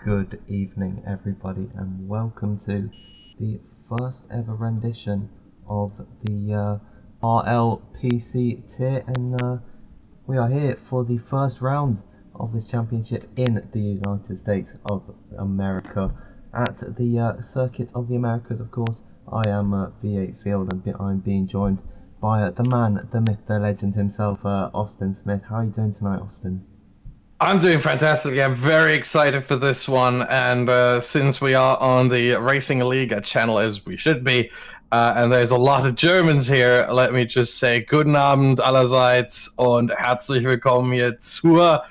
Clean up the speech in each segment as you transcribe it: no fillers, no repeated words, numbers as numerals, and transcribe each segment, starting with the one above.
Good evening, everybody, and welcome to the first ever rendition of the RLPC tier. And we are here for the first round of this championship in the United States of America at the Circuit of the Americas. Of course, I am V8 Field, and I'm being joined by the man, the myth, the legend himself, Austin Smith. How are you doing tonight, Austin? I'm doing fantastic. I'm very excited for this one, and since we are on the Racing Liga channel, as we should be, and there's a lot of Germans here, let me just say Guten Abend allerseits und herzlich willkommen hier zur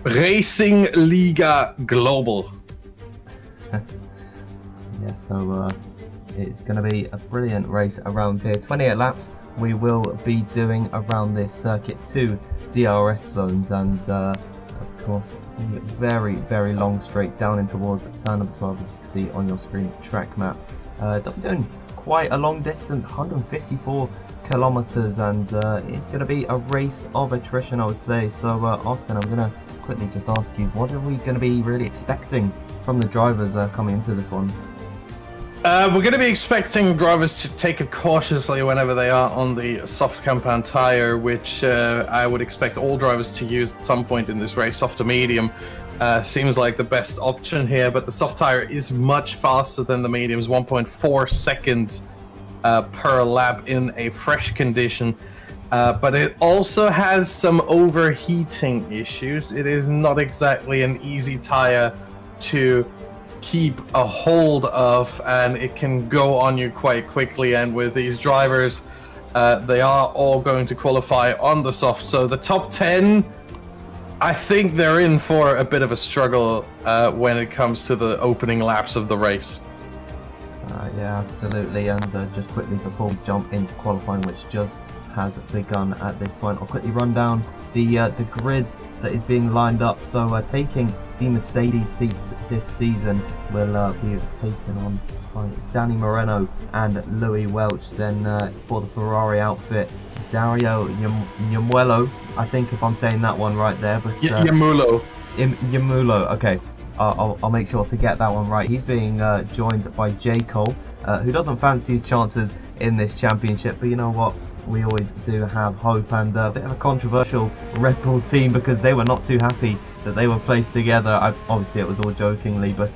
Racing Liga Global. Yeah, so it's going to be a brilliant race around here. 28 laps we will be doing around this circuit, 2 DRS zones, and of course the very long straight down in towards turn number 12, as you can see on your screen track map. They'll be doing quite a long distance, 154 kilometers, and it's going to be a race of attrition, I would say. So Austin, I'm going to quickly just ask you, what are we going to be really expecting from the drivers coming into this one? We're going to be expecting drivers to take it cautiously whenever they are on the soft compound tire, which I would expect all drivers to use at some point in this race. Soft to medium seems like the best option here, but the soft tire is much faster than the mediums, 1.4 seconds per lap in a fresh condition. But it also has some overheating issues. It is not exactly an easy tire to keep a hold of, and it can go on you quite quickly. And with these drivers, they are all going to qualify on the soft, so the top 10, I think they're in for a bit of a struggle when it comes to the opening laps of the race. Yeah, absolutely. And just quickly before we jump into qualifying, which just has begun at this point, I'll quickly run down the grid that is being lined up. So taking the Mercedes seats this season will be taken on by Danny Moreno and Louis Welch. Then for the Ferrari outfit, Dario Yamuelo, I think if I'm saying that one right there, but Yamulo. Yamulo, okay. I'll make sure to get that one right. He's being joined by J. Cole, who doesn't fancy his chances in this championship, but you know what? We always do have hope. And a bit of a controversial Red Bull team, because they were not too happy that they were placed together. Obviously it was all jokingly, but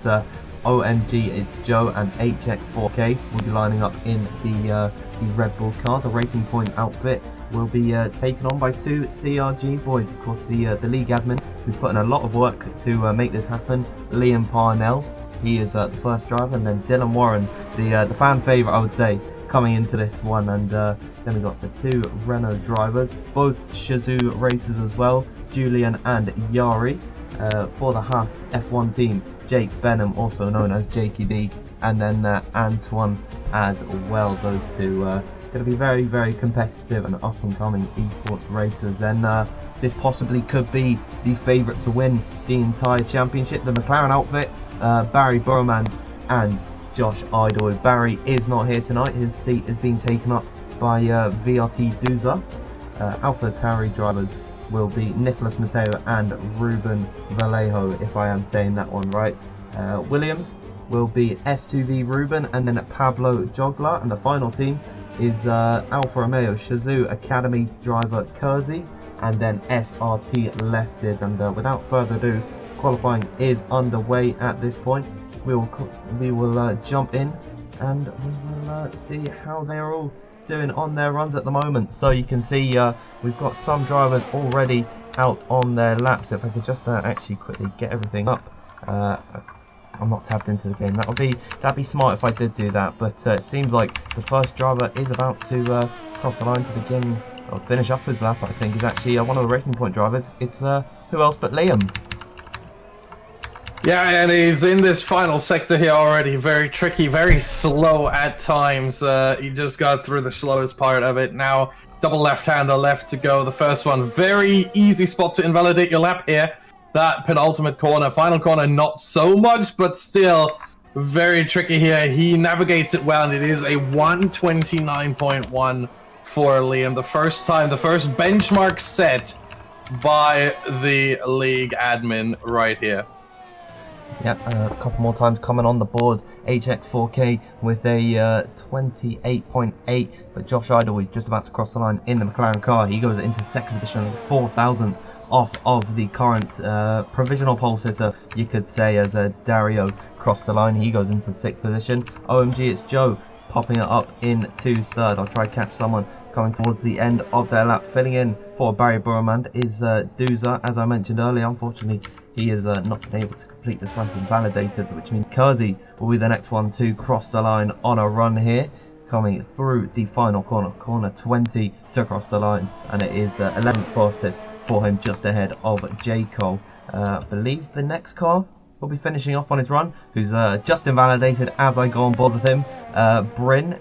OMG, it's Joe and HX4K will be lining up in the Red Bull car. The Racing Point outfit will be taken on by 2 CRG boys. Of course, the league admin, who's put in a lot of work to make this happen, Liam Parnell. He is the first driver, and then Dylan Warren, the fan favourite, I would say, coming into this one. And then we got the 2 Renault drivers, both Shazoo racers as well, Julian and Yari. For the Haas F1 team, Jake Benham, also known as Jakey D, and then Antoine as well. Those 2 going to be very competitive and up and coming esports racers. And this possibly could be the favourite to win the entire championship. The McLaren outfit, Barry Boromand and Josh Idle. Barry is not here tonight. His seat is being taken up by VRT Duza. Alpha Tauri drivers will be Nicholas Mateo and Ruben Vallejo, if I am saying that one right. Williams will be S2V Ruben, and then Pablo Jogler. And the final team is Alfa Romeo Shazoo Academy driver Kersey, and then SRT Lefted. And without further ado, qualifying is underway at this point. We will jump in, and we will see how they're all doing on their runs at the moment. So you can see we've got some drivers already out on their laps. If I could just actually quickly get everything up. I'm not tabbed into the game. That'd be smart if I did do that. But it seems like the first driver is about to cross the line to begin or finish up his lap. I think is actually one of the Racing Point drivers. It's who else but Liam. Yeah, and he's in this final sector here already. Very tricky, very slow at times. He just got through the slowest part of it. Now, double left-hander left to go. The first one, very easy spot to invalidate your lap here. That penultimate corner, final corner, not so much, but still very tricky here. He navigates it well, and it is a 129.1 for Liam. The first benchmark set by the league admin right here. Yep, a couple more times coming on the board. HX4K with a 28.8, but Josh Idle is just about to cross the line in the McLaren car. He goes into second position, 4 thousandths off of the current provisional pole sitter, you could say, as Dario crossed the line. He goes into sixth position. OMG, it's Joe popping it up into third. I'll try to catch someone coming towards the end of their lap. Filling in for Barry Burmand is Doozer, as I mentioned earlier. Unfortunately, he is not been able to complete this run, invalidated, which means Kersey will be the next one to cross the line on a run here, coming through the final corner, corner 20 to cross the line, and it is 11th fastest for him, just ahead of J. Cole. I believe the next car will be finishing up on his run, who's just invalidated as I go on board with him. Bryn,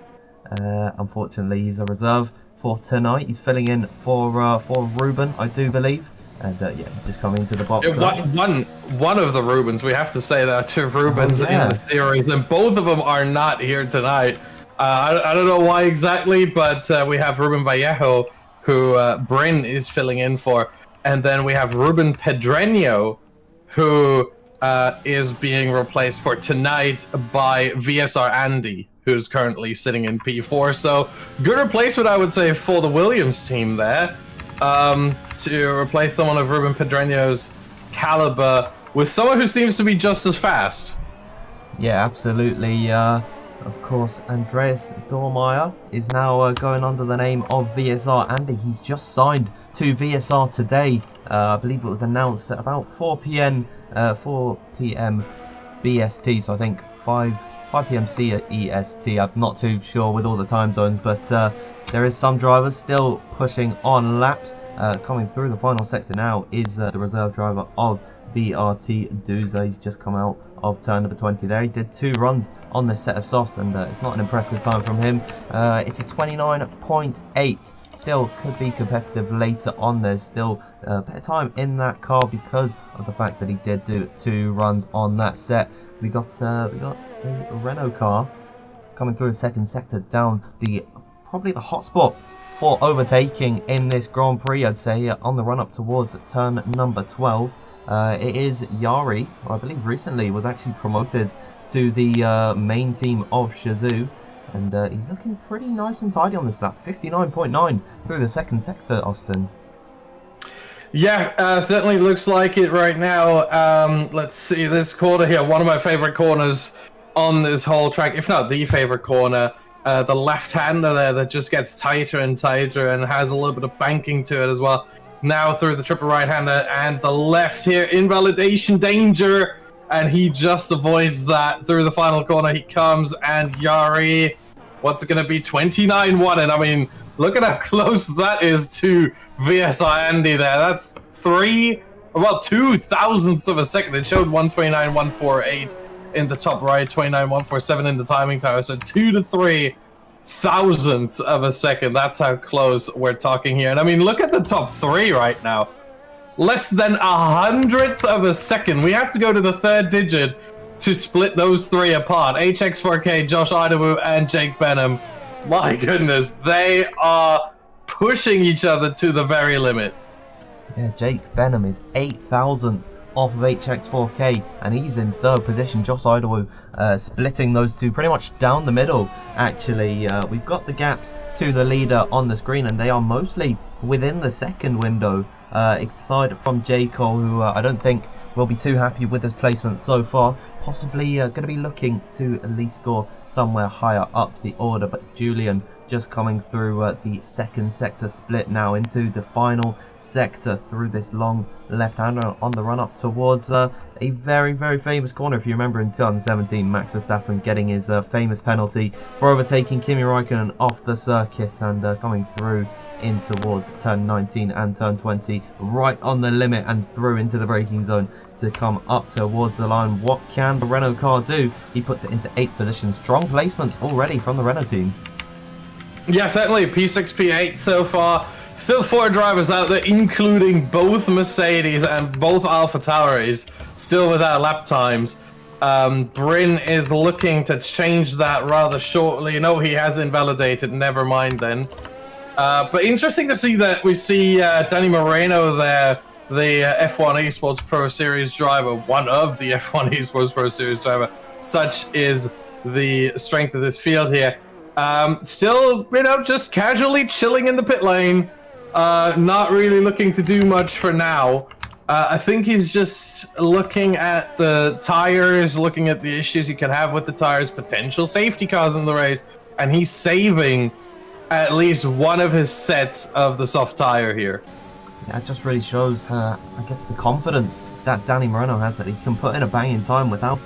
unfortunately, he's a reserve for tonight. He's filling in for Ruben, I do believe. And yeah, just coming into the box. One of the Rubens, we have to say there are 2 Rubens in the series, and both of them are not here tonight. I don't know why exactly, but we have Ruben Vallejo, who Bryn is filling in for, and then we have Ruben Pedreño, who is being replaced for tonight by VSR Andy, who's currently sitting in P4. So good replacement, I would say, for the Williams team there. To replace someone of Ruben Pedreño's caliber with someone who seems to be just as fast. Yeah, absolutely. Of course, Andreas Dormeyer is now going under the name of VSR Andy. He's just signed to VSR today. I believe it was announced at about 4 p.m. BST, so I think 5 p.m. CEST. I'm not too sure with all the time zones, but there is some drivers still pushing on laps. Coming through the final sector now is the reserve driver of VRT Duza. He's just come out of turn number 20 there. He did 2 runs on this set of softs, and it's not an impressive time from him. It's a 29.8. Still could be competitive later on. There's still better time in that car because of the fact that he did do 2 runs on that set. We got the Renault car coming through the second sector down probably the hot spot for overtaking in this Grand Prix, I'd say, on the run up towards turn number 12. It is Yari, who I believe recently was actually promoted to the main team of Shazoo, and he's looking pretty nice and tidy on this lap. 59.9 through the second sector, Austin. Yeah, certainly looks like it right now. Let's see this corner here, one of my favorite corners on this whole track, if not the favorite corner. The left-hander there that just gets tighter and tighter and has a little bit of banking to it as well. Now through the triple right-hander and the left here, invalidation danger, and he just avoids that. Through the final corner he comes, and Yari, what's it going to be, 29-1, and I mean, look at how close that is to VSI Andy there. That's 2 thousandths of a second. It showed 129.148 in the top right, 29.147 in the timing tower. So 2 to 3 thousandths of a second. That's how close we're talking here. And I mean, look at the top 3 right now. Less than 100th of a second. We have to go to the 3rd digit to split those 3 apart. HX4K, Josh Idawu, and Jake Benham. My goodness, they are pushing each other to the very limit. Yeah, Jake Benham is 8 thousandths off of HX4K, and he's in 3rd position. Josh Idawu splitting those 2 pretty much down the middle. Actually, we've got the gaps to the leader on the screen, and they are mostly within the second window, aside from J. Cole, who I don't think will be too happy with his placement so far. Possibly going to be looking to at least score somewhere higher up the order, but Julian just coming through the second sector split now into the final sector through this long left-hander on the run-up towards a very, very famous corner. If you remember in 2017, Max Verstappen getting his famous penalty for overtaking Kimi Räikkönen off the circuit, and coming through in towards turn 19 and turn 20, right on the limit and through into the braking zone to come up towards the line. What can the Renault car do? He puts it into 8th position. Strong placement already from the Renault team. Yeah, certainly P6, P8 so far. Still 4 drivers out there, including both Mercedes and both AlphaTauris, still without lap times. Bryn is looking to change that rather shortly. No, he has invalidated. Never mind then. But interesting to see that we see Danny Moreno there the F1 Esports Pro Series driver, one of the F1 Esports Pro Series driver. Such is the strength of this field here. Still, just casually chilling in the pit lane. Not really looking to do much for now. I think he's just looking at the tires, looking at the issues he can have with the tires, potential safety cars in the race, and he's saving at least one of his sets of the soft tire here. Yeah, it just really shows her, I guess, the confidence that Danny Moreno has, that he can put in a banging time without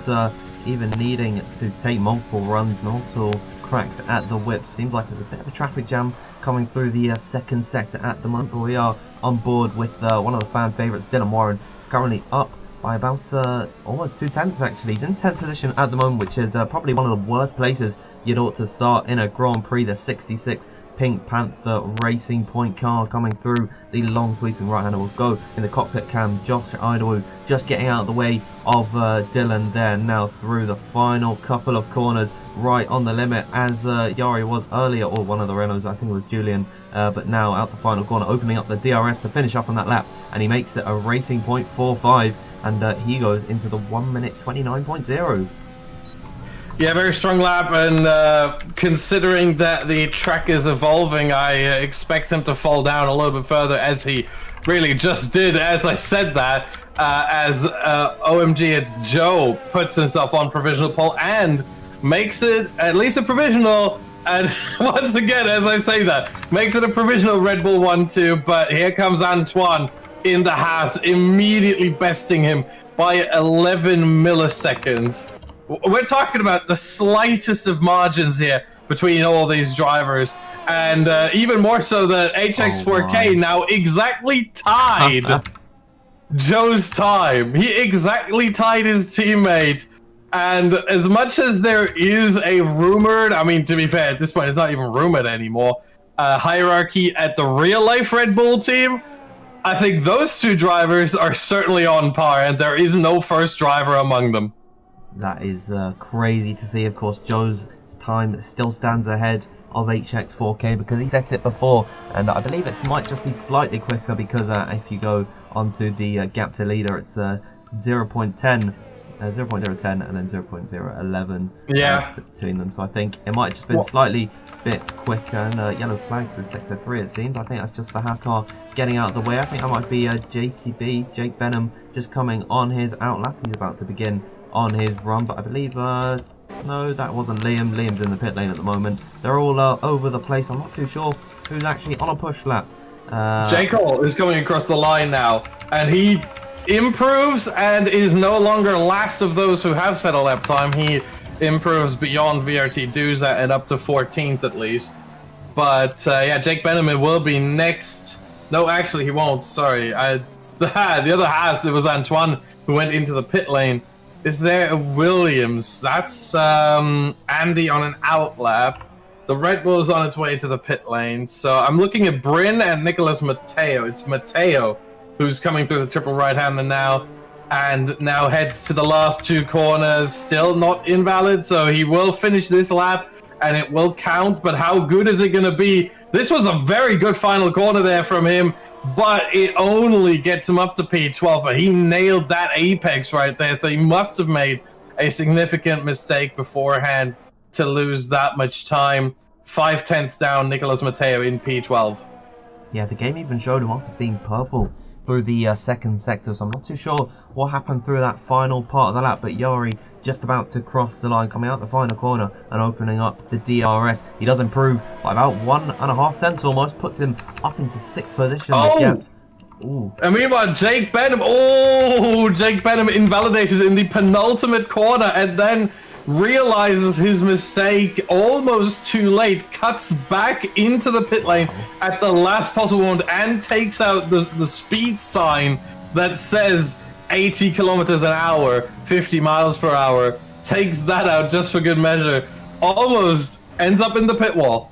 even needing to take multiple runs, multiple cracks at the whip. Seems like there's a bit of a traffic jam coming through the second sector at the moment, but we are on board with one of the fan favourites, Dylan Warren. He's currently up by about almost 2/10 actually. He's in 10th position at the moment, which is probably one of the worst places you'd ought to start in a Grand Prix. The 66 Pink Panther Racing Point car coming through the long sweeping right hander will go in the cockpit cam. Josh Idawu just getting out of the way of Dylan there now through the final couple of corners, right on the limit as Yari was earlier, or one of the Renaults, I think it was Julian, but now out the final corner, opening up the DRS to finish up on that lap, and he makes it a Racing Point 4.5, and he goes into the 1 minute 29.0s. Yeah, very strong lap, and considering that the track is evolving, I expect him to fall down a little bit further, as he really just did as I said that, as OMG, it's Joe puts himself on provisional pole and makes it at least a provisional, and once again, as I say that, makes it a provisional Red Bull 1-2, but here comes Antoine in the Haas, immediately besting him by 11 milliseconds. We're talking about the slightest of margins here between all these drivers, and even more so that HX4K now exactly tied Joe's time. He exactly tied his teammate, and as much as there is a rumored, I mean, to be fair, at this point it's not even rumored anymore, hierarchy at the real-life Red Bull team, I think those two drivers are certainly on par, and there is no first driver among them. That is crazy to see. Of course, Joe's time still stands ahead of HX4K because he set it before, and I believe it might just be slightly quicker because if you go onto the gap to leader, it's 0.10 and then 0.011 between them. So I think it might have just been slightly bit quicker, and yellow flags through sector 3 it seems. I think that's just the half car getting out of the way. I think that might be Jake Benham just coming on his outlap. He's about to begin on his run, but I believe no, that wasn't Liam. Liam's in the pit lane at the moment. They're all over the place. I'm not too sure who's actually on a push lap. J. Cole is coming across the line now, and he improves and is no longer last of those who have set a lap time. He improves beyond VRT Duza and up to 14th at least. But yeah, Jake Benham will be next. No, actually he won't. Sorry, the other Haas, it was Antoine who went into the pit lane. Is there a Williams? That's Andy on an outlap. The Red Bull is on its way to the pit lane. So I'm looking at Bryn and Nicolas Mateo. It's Mateo who's coming through the triple right-hander now, and now heads to the last two corners. Still not invalid, so he will finish this lap, and it will count. But how good is it going to be? This was a very good final corner there from him, but it only gets him up to P12, but he nailed that apex right there, so he must have made a significant mistake beforehand to lose that much time. 5/10 down, Nicolas Mateo in P12. Yeah, the game even showed him off as being purple through the second sector, so I'm not too sure what happened through that final part of the lap, but Yari just about to cross the line, coming out the final corner and opening up the DRS. He does improve by about 1.5 tenths almost, puts him up into 6th position. Ooh. And meanwhile, Jake Benham, Jake Benham invalidated in the penultimate corner, and then realizes his mistake almost too late, cuts back into the pit lane at the last possible moment, and takes out the speed sign that says 80 kilometers an hour, 50 miles per hour, takes that out just for good measure, almost ends up in the pit wall.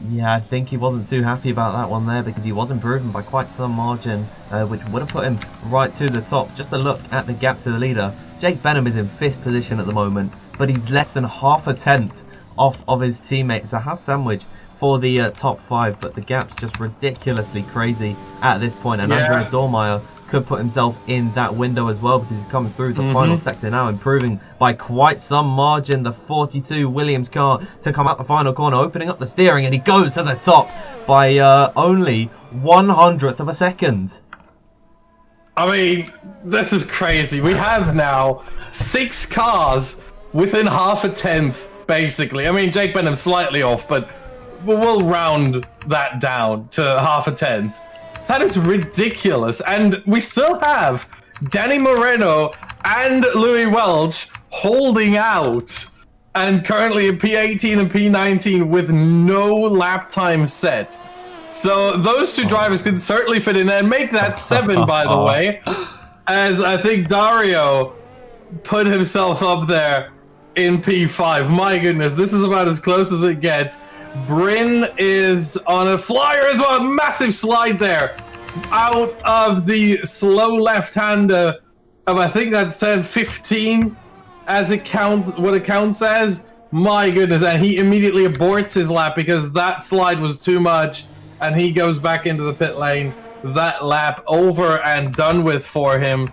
Yeah, I think he wasn't too happy about that one there, because he was improving by quite some margin, which would have put him right to the top. Just a look at the gap to the leader. Jake Benham is in 5th position at the moment, but he's less than half a tenth off of his teammate. It's a house sandwich for the top 5, but the gap's just ridiculously crazy at this point, and Andreas Dormeyer could put himself in that window as well, because he's coming through the final sector now, improving by quite some margin. The 42 Williams car to come out the final corner, opening up the steering, and he goes to the top by only 1/100th of a second. I mean, this is crazy. We have now 6 cars within half a tenth, basically. I mean, Jake Benham slightly off, but we'll round that down to half a tenth. That is ridiculous. And we still have Danny Moreno and Louis Welch holding out, and currently in P18 and P19 with no lap time set. So those two drivers can certainly fit in there and make that 7, by the way, as I think Dario put himself up there in P5. My goodness, this is about as close as it gets. Bryn is on a flyer as well. Massive slide there out of the slow left-hander of, I think that's turn 15 as it counts, what it counts as. My goodness, and he immediately aborts his lap because that slide was too much, and he goes back into the pit lane. That lap over and done with for him.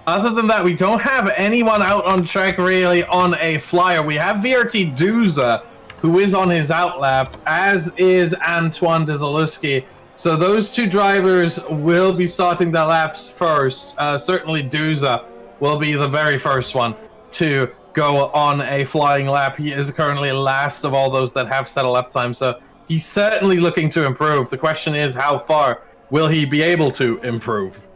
Other than that, we don't have anyone out on track really on a flyer. We have VRT Duza, who is on his out lap, as is Antoine Dezaluski. So those two drivers will be starting their laps first. Certainly Duza will be the very first one to go on a flying lap. He is currently last of all those that have set a lap time, so he's certainly looking to improve. The question is, how far will he be able to improve?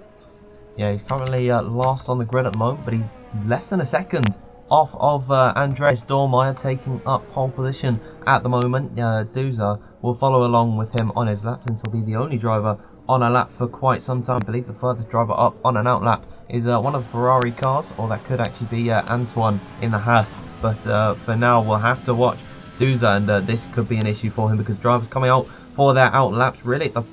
Yeah, he's currently last on the grid at the moment, but he's less than a second off of Andreas Dormeyer, taking up pole position at the moment. Duza will follow along with him on his lap, since he'll be the only driver on a lap for quite some time. I believe the furthest driver up on an out lap is one of the Ferrari cars, or that could actually be Antoine in the Haas. But for now, we'll have to watch Duza, and this could be an issue for him, because drivers coming out for their out laps really at the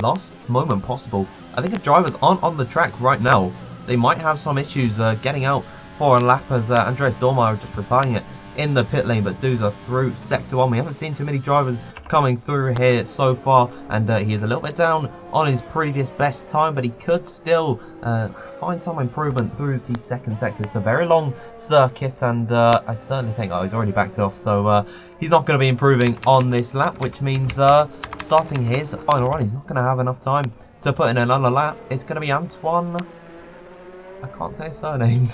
last moment possible. I think if drivers aren't on the track right now, they might have some issues getting out for a lap, as Andreas Dormeyer just retiring it in the pit lane. But Duza through sector 1. We haven't seen too many drivers coming through here so far, and he is a little bit down on his previous best time, but he could still find some improvement through the second sector. It's a very long circuit, and I certainly think, he's already backed off, so he's not going to be improving on this lap, which means starting his final run, he's not going to have enough time to put in another lap. It's going to be Antoine, I can't say his surname.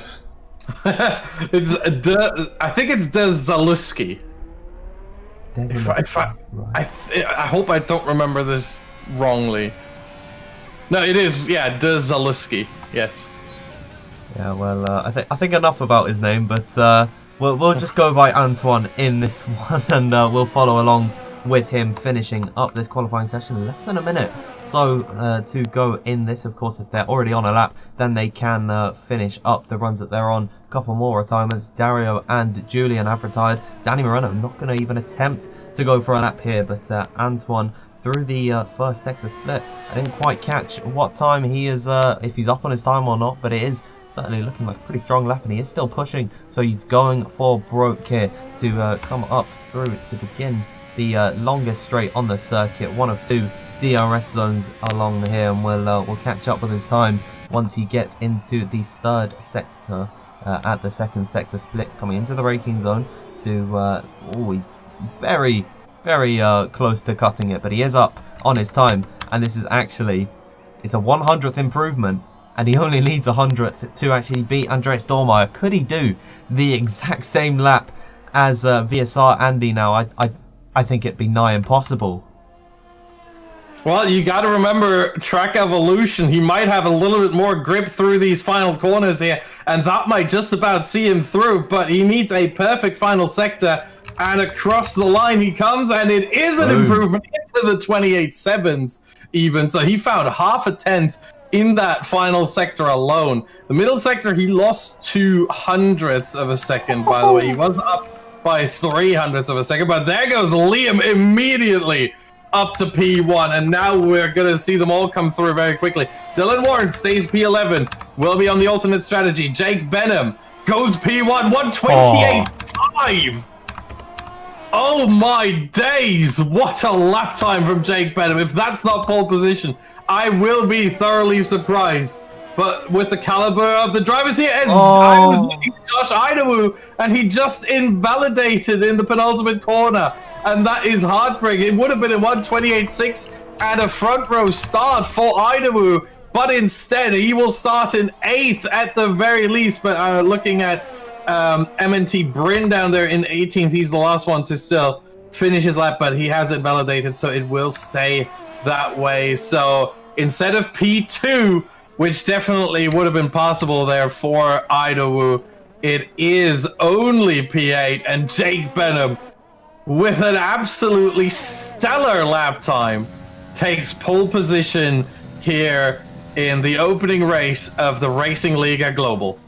I think it's Dezaluski. I hope I don't remember this wrongly. No, it is, yeah, Dezaluski. Yes. Yeah, well, I think enough about his name, but we'll just go by Antoine in this one, and we'll follow along with him finishing up this qualifying session. Less than a minute so to go in this. Of course, if they're already on a lap, then they can finish up the runs that they're on. A couple more retirements. Dario and Julian have retired. Danny Moreno not going to even attempt to go for a lap here, but Antoine through the first sector split. I didn't quite catch what time he is, if he's up on his time or not, but it is certainly looking like a pretty strong lap, and he is still pushing, so he's going for broke here to come up through to begin the longest straight on the circuit. One of 2 DRS zones along here, and we'll catch up with his time once he gets into the third sector at the second sector split, coming into the braking zone to he's very close to cutting it, but he is up on his time, and this is actually, it's a 100th improvement, and he only needs 100th to actually beat Andreas Dormeyer. Could he do the exact same lap as VSR Andy now? I think it'd be nigh impossible. Well, you got to remember track evolution. He might have a little bit more grip through these final corners here, and that might just about see him through, but he needs a perfect final sector, and across the line he comes, and it is an improvement into the 28.7s even, so he found half a tenth in that final sector alone. The middle sector, he lost 2/100ths of a second, by the way. He was up by 3/100ths of a second, but there goes Liam immediately up to P1, and now we're going to see them all come through very quickly. Dylan Warren stays P11, will be on the alternate strategy. Jake Benham goes P1, 128.5. Oh my days, what a lap time from Jake Benham. If that's not pole position, I will be thoroughly surprised. But with the caliber of the drivers here, as I was looking at Josh Idawu, and he just invalidated in the penultimate corner. And that is heartbreaking. It would have been a 1:28.6 and a front row start for Idawu, but instead he will start in 8th at the very least. But looking at M&T Bryn down there in 18th, he's the last one to still finish his lap, but he has it validated, so it will stay that way. So instead of P2, which definitely would have been possible there for Idawu, it is only P8, and Jake Benham, with an absolutely stellar lap time, takes pole position here in the opening race of the Racing Liga Global.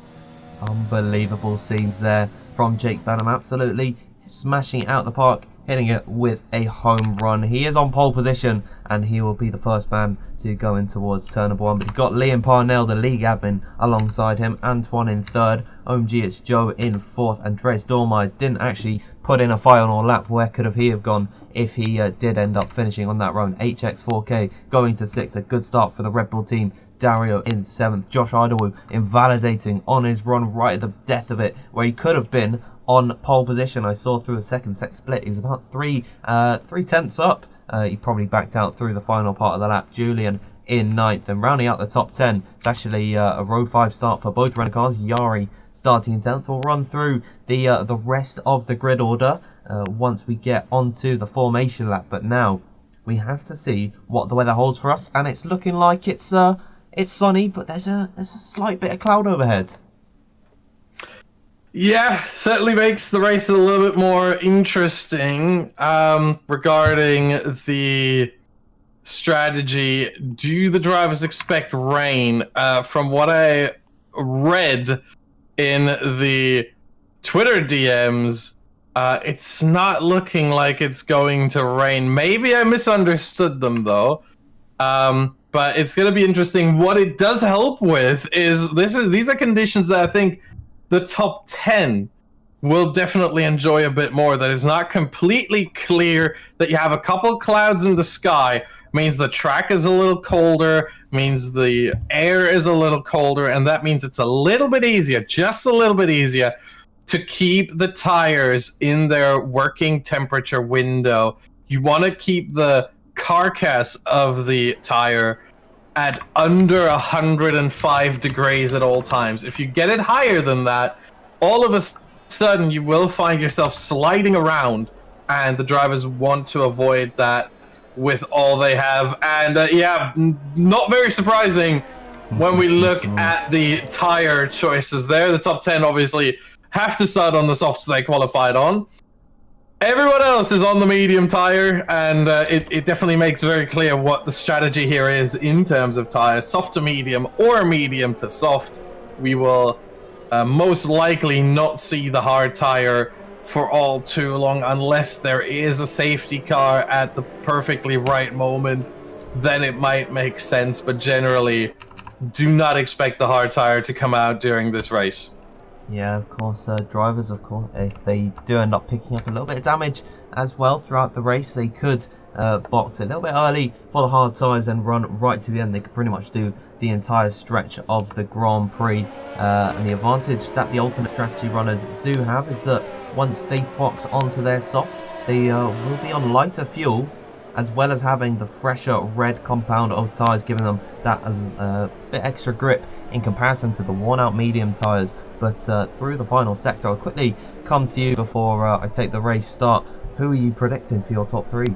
Unbelievable scenes there from Jake Benham, absolutely smashing it out the park, hitting it with a home run. He is on pole position, and he will be the first man to go in towards turn number 1. But you've got Liam Parnell, the league admin, alongside him. Antoine in 3rd. OMG, it's Joe in 4th. Andres Dormeyer didn't actually put in a final lap. Where could he have gone if he did end up finishing on that run? HX4K going to 6th. A good start for the Red Bull team. Dario in 7th. Josh Idawu invalidating on his run right at the death of it, where he could have been on pole position. I saw through the second set split, he was about 3/10 up. He probably backed out through the final part of the lap. Julian in 9th, and rounding out the top 10, it's actually a row 5 start for both rental cars. Yari starting in 10th. We'll run through the rest of the grid order once we get onto the formation lap, but now we have to see what the weather holds for us, and it's looking like it's sunny, but there's a slight bit of cloud overhead. Yeah, certainly makes the race a little bit more interesting. Regarding the strategy, do the drivers expect rain? From what I read in the Twitter DMs, it's not looking like it's going to rain. Maybe I misunderstood them though. But it's going to be interesting. What it does help with is these are conditions that I think the top 10 will definitely enjoy a bit more. That is not completely clear, that you have a couple clouds in the sky, means the track is a little colder, means the air is a little colder, and that means it's a little bit easier, just a little bit easier, to keep the tires in their working temperature window. You want to keep the carcass of the tire at under 105 degrees at all times. If you get it higher than that, all of a sudden you will find yourself sliding around, and the drivers want to avoid that with all they have. And yeah, not very surprising when we look at the tire choices there. The top 10 obviously have to start on the softs they qualified on. Everyone else is on the medium tire, and it definitely makes very clear what the strategy here is in terms of tires. Soft to medium or medium to soft. We will most likely not see the hard tire for all too long, unless there is a safety car at the perfectly right moment. Then it might make sense, but generally do not expect the hard tire to come out during this race. Yeah, of course, drivers, of course, if they do end up picking up a little bit of damage as well throughout the race, they could box a little bit early for the hard tyres and run right to the end. They could pretty much do the entire stretch of the Grand Prix. And the advantage that the alternate strategy runners do have is that once they box onto their softs, they will be on lighter fuel, as well as having the fresher red compound of tyres, giving them that bit extra grip in comparison to the worn-out medium tyres. But through the final sector, I'll quickly come to you before I take the race start. Who are you predicting for your top 3?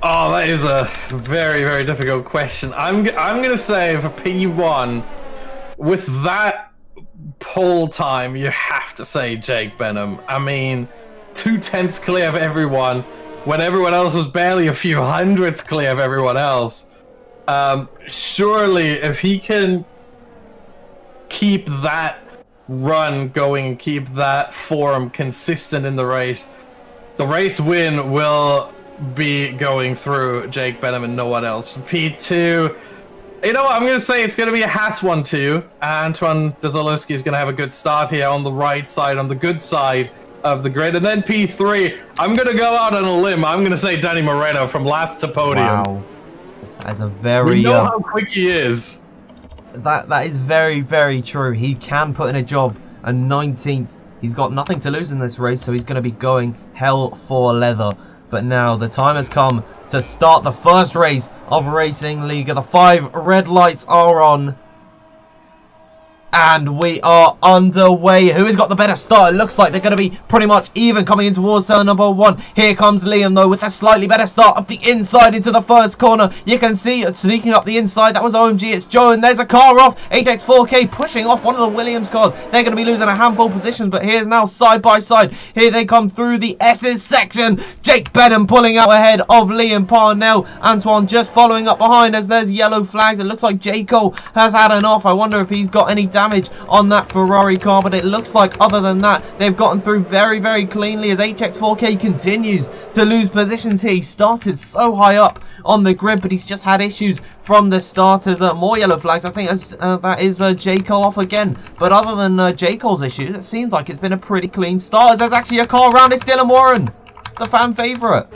Oh, that is a very, very difficult question. I'm going to say for P1, with that pole time, you have to say Jake Benham. I mean, 2/10 clear of everyone, when everyone else was barely a few hundredths clear of everyone else. Surely, if he can keep that run going, keep that form consistent in the race win will be going through Jake Benham and no one else. P2, you know what, I'm going to say it's going to be a Haas 1-2. Antoine Dozolowski is going to have a good start here on the right side, on the good side of the grid. And then P3, I'm going to go out on a limb. I'm going to say Danny Moreno from last to podium. Wow. That's a very... We know how quick he is. That is very, very true. He can put in a job. A 19th. He's got nothing to lose in this race, so he's going to be going hell for leather. But now the time has come to start the first race of Racing Liga. The 5 red lights are on. And we are underway. Who has got the better start? It looks like they're going to be pretty much even coming in towards turn number 1. Here comes Liam, though, with a slightly better start up the inside into the first corner. You can see it sneaking up the inside. That was OMG. It's Joe, and there's a car off. HX4K pushing off one of the Williams cars. They're going to be losing a handful of positions, but here's now side by side. Here they come through the S's section. Jake Benham pulling out ahead of Liam Parnell. Antoine just following up behind as there's yellow flags. It looks like J. Cole has had enough. I wonder if he's got any damage on that Ferrari car, but it looks like other than that they've gotten through very, very cleanly as HX4K continues to lose positions here. He started so high up on the grid, but he's just had issues from the starters. More yellow flags. I think that is J. Cole off again, but other than J. Cole's issues, it seems like it's been a pretty clean start. As there's actually a car around. It's Dylan Warren, the fan favourite.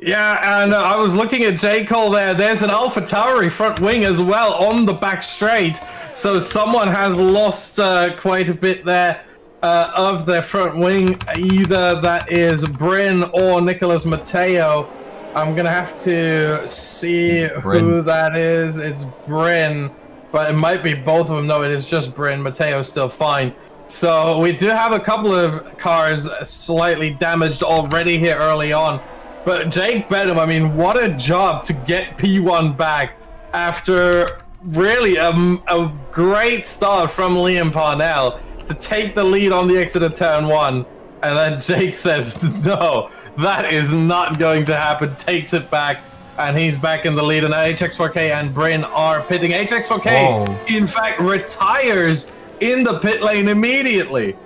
Yeah, and I was looking at J. Cole there. There's an Alpha Tauri front wing as well on the back straight. So someone has lost quite a bit there of their front wing. Either that is Bryn or Nicholas Matteo. I'm going to have to see who that is. It's Bryn, but it might be both of them. No, it is just Bryn. Matteo's still fine. So we do have a couple of cars slightly damaged already here early on. But Jake Benham, I mean, what a job to get P1 back after really a great start from Liam Parnell to take the lead on the exit of turn 1. And then Jake says, no, that is not going to happen. Takes it back, and he's back in the lead. And now HX4K and Bryn are pitting. HX4K, in fact, retires in the pit lane immediately.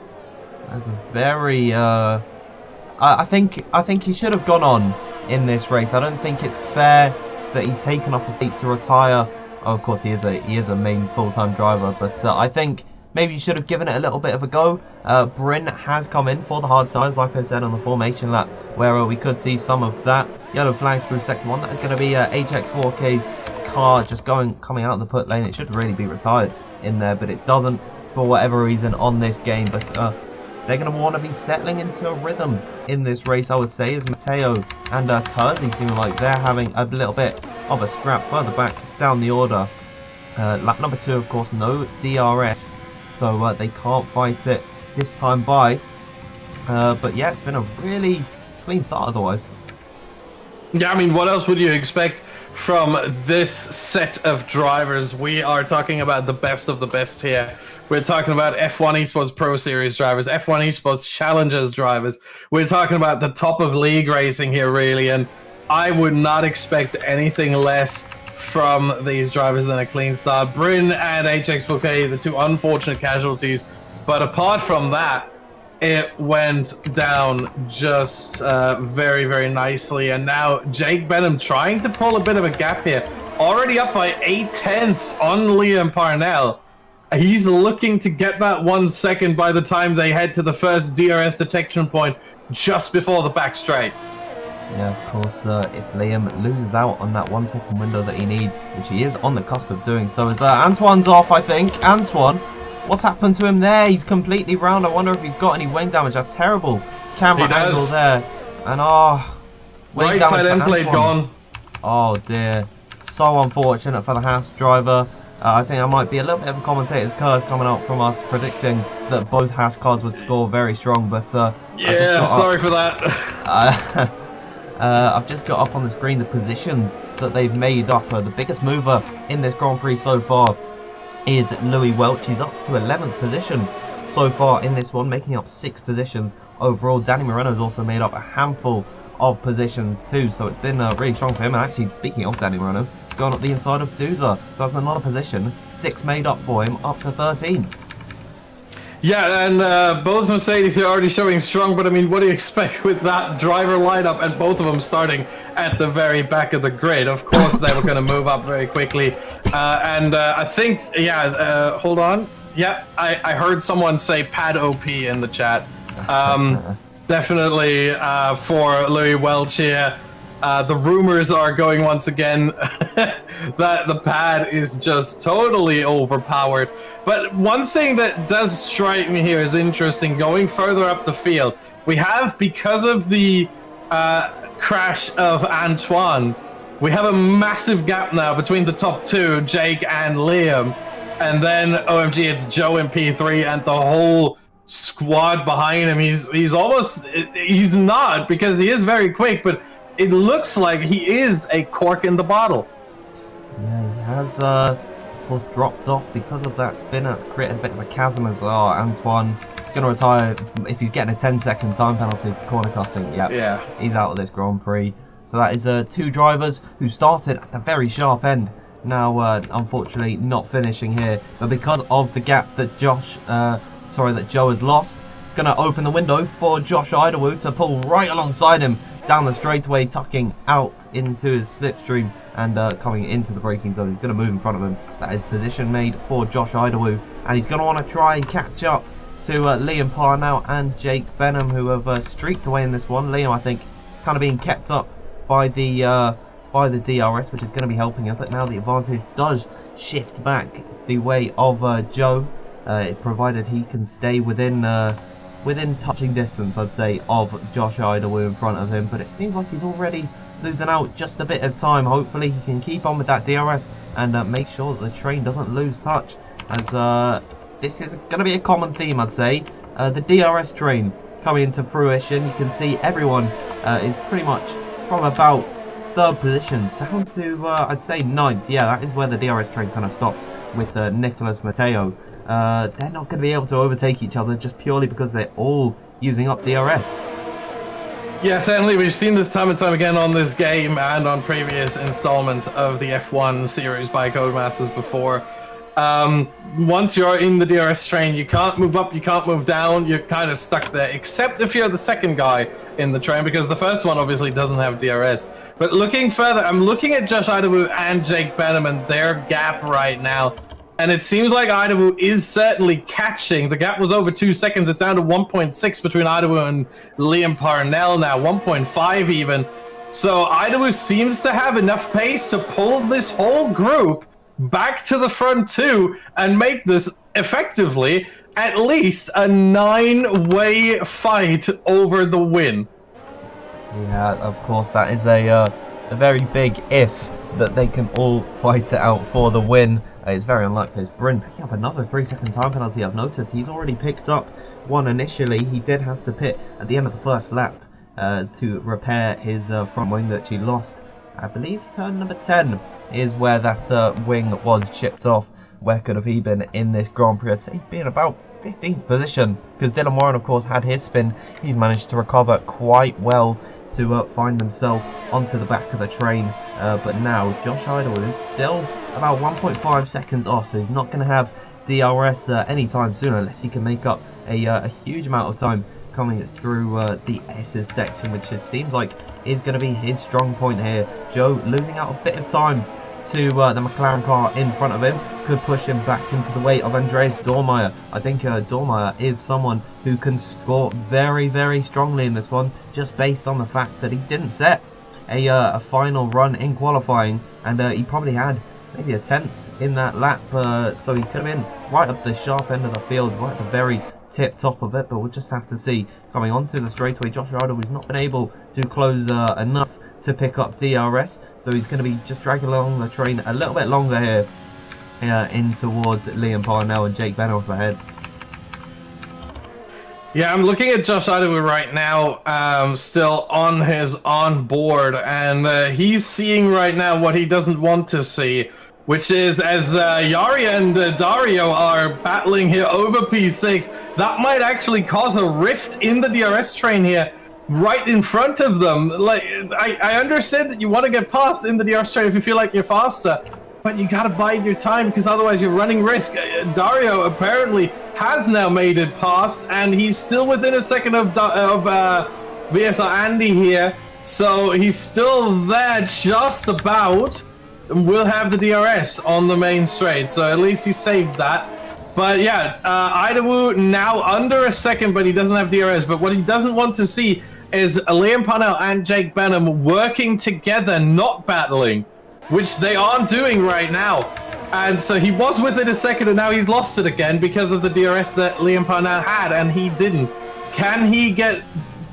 That's a very... I think he should have gone on in this race. I don't think it's fair that he's taken up a seat to retire. Oh, of course, he is a main full-time driver, but I think maybe you should have given it a little bit of a go. Bryn has come in for the hard tyres, like I said, on the formation lap, where we could see some of that yellow flag through sector 1. That is going to be HX4K car just coming out in the pit lane. It should really be retired in there, but it doesn't for whatever reason on this game. But they're going to want to be settling into a rhythm in this race, I would say, as Matteo and Kersey seem like they're having a little bit of a scrap further back down the order. Lap number 2, of course, no DRS, so they can't fight it this time by. But yeah, it's been a really clean start otherwise. Yeah, I mean, what else would you expect from this set of drivers? We are talking about the best of the best here. We're talking about F1 Esports Pro Series drivers, F1 Esports Challengers drivers. We're talking about the top of league racing here, really, and I would not expect anything less from these drivers than a clean start. Bryn and HX4K, the two unfortunate casualties, but apart from that, it went down just very, very nicely. And now Jake Benham trying to pull a bit of a gap here, already up by 8/10 on Liam Parnell. He's looking to get that 1 second by the time they head to the first DRS detection point just before the back straight. Yeah, of course, if Liam loses out on that 1 second window that he needs, which he is on the cusp of doing so, as Antoine's off, I think. Antoine, what's happened to him there? He's completely round. I wonder if he's got any wing damage. A terrible camera angle there. And wing right damage side end plate gone. Oh dear. So unfortunate for the Haas driver. I think I might be a little bit of a commentator's curse coming out from us predicting that both Haas cars would score very strong, but yeah, sorry for that. I've just got up on the screen the positions that they've made up. The biggest mover in this Grand Prix so far is Louis Welch. He's up to 11th position so far in this one, making up 6 positions overall. Danny Moreno's also made up a handful of positions too, so it's been really strong for him. And actually, speaking of Danny Moreno, gone up the inside of Duza, so that's another position, 6 made up for him, up to 13. Yeah, and both Mercedes are already showing strong, but I mean, what do you expect with that driver lineup and both of them starting at the very back of the grid? Of course, they were going to move up very quickly. And I think, yeah, hold on. Yeah, I heard someone say pad OP in the chat. Definitely for Louis Welch here. The rumors are going once again that the pad is just totally overpowered. But one thing that does strike me here is interesting. Going further up the field, we have, because of the crash of Antoine, we have a massive gap now between the top two, Jake and Liam. And then, OMG, it's Joe in P3 and the whole squad behind him. He's not, because he is very quick, but it looks like he is a cork in the bottle. Yeah, he has, of course, dropped off because of that spinner. It's created a bit of a chasm as well. Antoine is going to retire if he's getting a 10-second time penalty for corner cutting. Yep. Yeah, he's out of this Grand Prix. So that is two drivers who started at the very sharp end. Now, unfortunately, not finishing here. But because of the gap that Joe has lost, it's going to open the window for Josh Idawu to pull right alongside him down the straightaway, tucking out into his slipstream and coming into the braking zone. He's going to move in front of him. That is position made for Josh Idawu, and he's going to want to try and catch up to Liam Parnell and Jake Benham, who have streaked away in this one. Liam, I think, is kind of being kept up by the DRS, which is going to be helping him, but now the advantage does shift back the way of Joe, provided he can stay within touching distance, I'd say, of Josh Idawu in front of him. But it seems like he's already losing out just a bit of time. Hopefully he can keep on with that DRS and make sure that the train doesn't lose touch, as this is going to be a common theme, I'd say. The DRS train coming into fruition. You can see everyone is pretty much from about 3rd position down to I'd say 9th. Yeah, that is where the DRS train kind of stops with Nicholas Matteo. They're not going to be able to overtake each other just purely because they're all using up DRS. Yeah, certainly. We've seen this time and time again on this game and on previous installments of the F1 series by Codemasters before. Once you're in the DRS train, you can't move up, you can't move down, you're kind of stuck there, except if you're the second guy in the train, because the first one obviously doesn't have DRS. But looking further, I'm looking at Josh Idawu and Jake Benham and their gap right now, and it seems like Idawu is certainly catching. The gap was over 2 seconds. It's down to 1.6 between Idawu and Liam Parnell now, 1.5 even. So Idawu seems to have enough pace to pull this whole group back to the front too and make this effectively at least a 9-way fight over the win. Yeah, of course, that is a very big if that they can all fight it out for the win. It's very unlikely. It's Bryn picking up another 3-second time penalty. I've noticed he's already picked up one initially. He did have to pit at the end of the first lap to repair his front wing that he lost. I believe turn number 10 is where that wing was chipped off. Where could have he been in this Grand Prix? I'd say he'd be in about 15th position, because Dylan Warren, of course, had his spin. He's managed to recover quite well to find himself onto the back of the train. But now Josh Idawu is still about 1.5 seconds off, so he's not going to have DRS anytime soon unless he can make up a huge amount of time coming through the S's section, which it seems like is going to be his strong point here. Joe losing out a bit of time to the McLaren car in front of him could push him back into the way of Andreas Dormeyer. I think Dormeyer is someone who can score very, very strongly in this one, just based on the fact that he didn't set a final run in qualifying, and he probably had maybe a 10th in that lap, so he could have been right up the sharp end of the field, right at the very tip top of it. But we'll just have to see. Coming onto the straightaway, Josh Idawu has not been able to close enough to pick up DRS, so he's going to be just dragging along the train a little bit longer here, in towards Liam Parnell and Jake Benham ahead. Yeah, I'm looking at Josh Idawu right now, still on his onboard, and he's seeing right now what he doesn't want to see, which is as Yari and Dario are battling here over P6, that might actually cause a rift in the DRS train here, right in front of them. Like, I understand that you want to get past in the DRS train if you feel like you're faster, but you gotta bide your time, because otherwise you're running risk. Dario apparently has now made it past, and he's still within a second of VSR Andy here, so he's still there just about. Will have the DRS on the main straight, so at least he saved that. But yeah, Idawu now under a second, but he doesn't have DRS. But what he doesn't want to see, is Liam Parnell and Jake Benham working together, not battling, which they aren't doing right now. And so he was with it a second, and now he's lost it again because of the DRS that Liam Parnell had, and he didn't. Can he get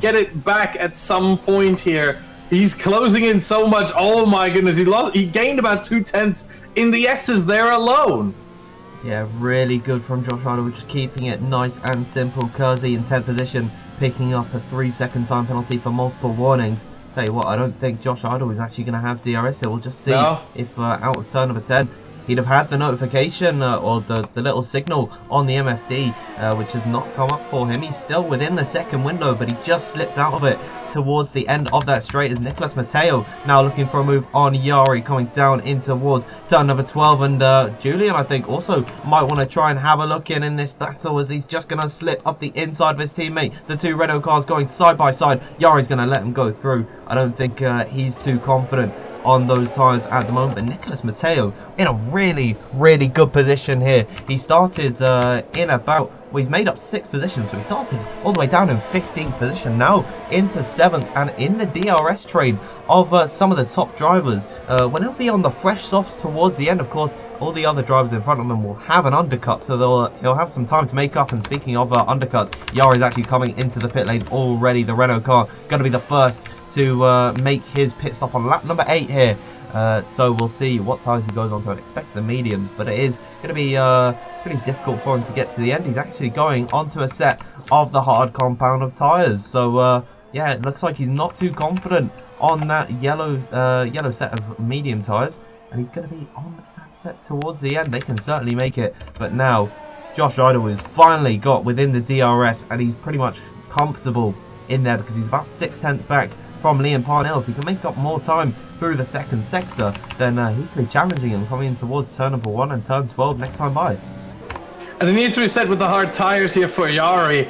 it back at some point here? He's closing in so much. Oh my goodness, he gained about 2/10 in the S's there alone. Yeah, really good from Josh Idowu, just keeping it nice and simple. Kersey in 10th position, picking up a 3-second time penalty for multiple warnings. Tell you what, I don't think Josh Idowu is actually going to have DRS here. We'll just see if out of turn number 10, he'd have had the notification or the little signal on the MFD, which has not come up for him. He's still within the second window, but he just slipped out of it towards the end of that straight as Nicholas Matteo now looking for a move on Jari, coming down in towards turn number 12. And Julian, I think, also might want to try and have a look in this battle, as he's just going to slip up the inside of his teammate. The two Renault cars going side by side. Jari's going to let him go through. I don't think he's too confident on those tyres at the moment. But Nicholas Matteo in a really, really good position here. He started in about, well, he's made up 6 positions, so he started all the way down in 15th position, now into 7th, and in the DRS train of some of the top drivers. When he'll be on the fresh softs towards the end, of course, all the other drivers in front of them will have an undercut, so he'll have some time to make up. And speaking of undercuts, Jari is actually coming into the pit lane already. The Renault car going to be the first to make his pit stop on lap number 8 here. So we'll see what tyres he goes on to. I expect the mediums, but it is going to be pretty difficult for him to get to the end. He's actually going onto a set of the hard compound of tyres. So yeah, it looks like he's not too confident on that yellow set of medium tyres, and he's going to be on that set towards the end. They can certainly make it, but now Josh Idowu has finally got within the DRS, and he's pretty much comfortable in there because he's about 6/10 back from Liam Parnell. If he can make up more time through the second sector, then he could be challenging him coming in towards turn number 1 and turn 12 next time by. And it needs to be said with the hard tyres here for Jari,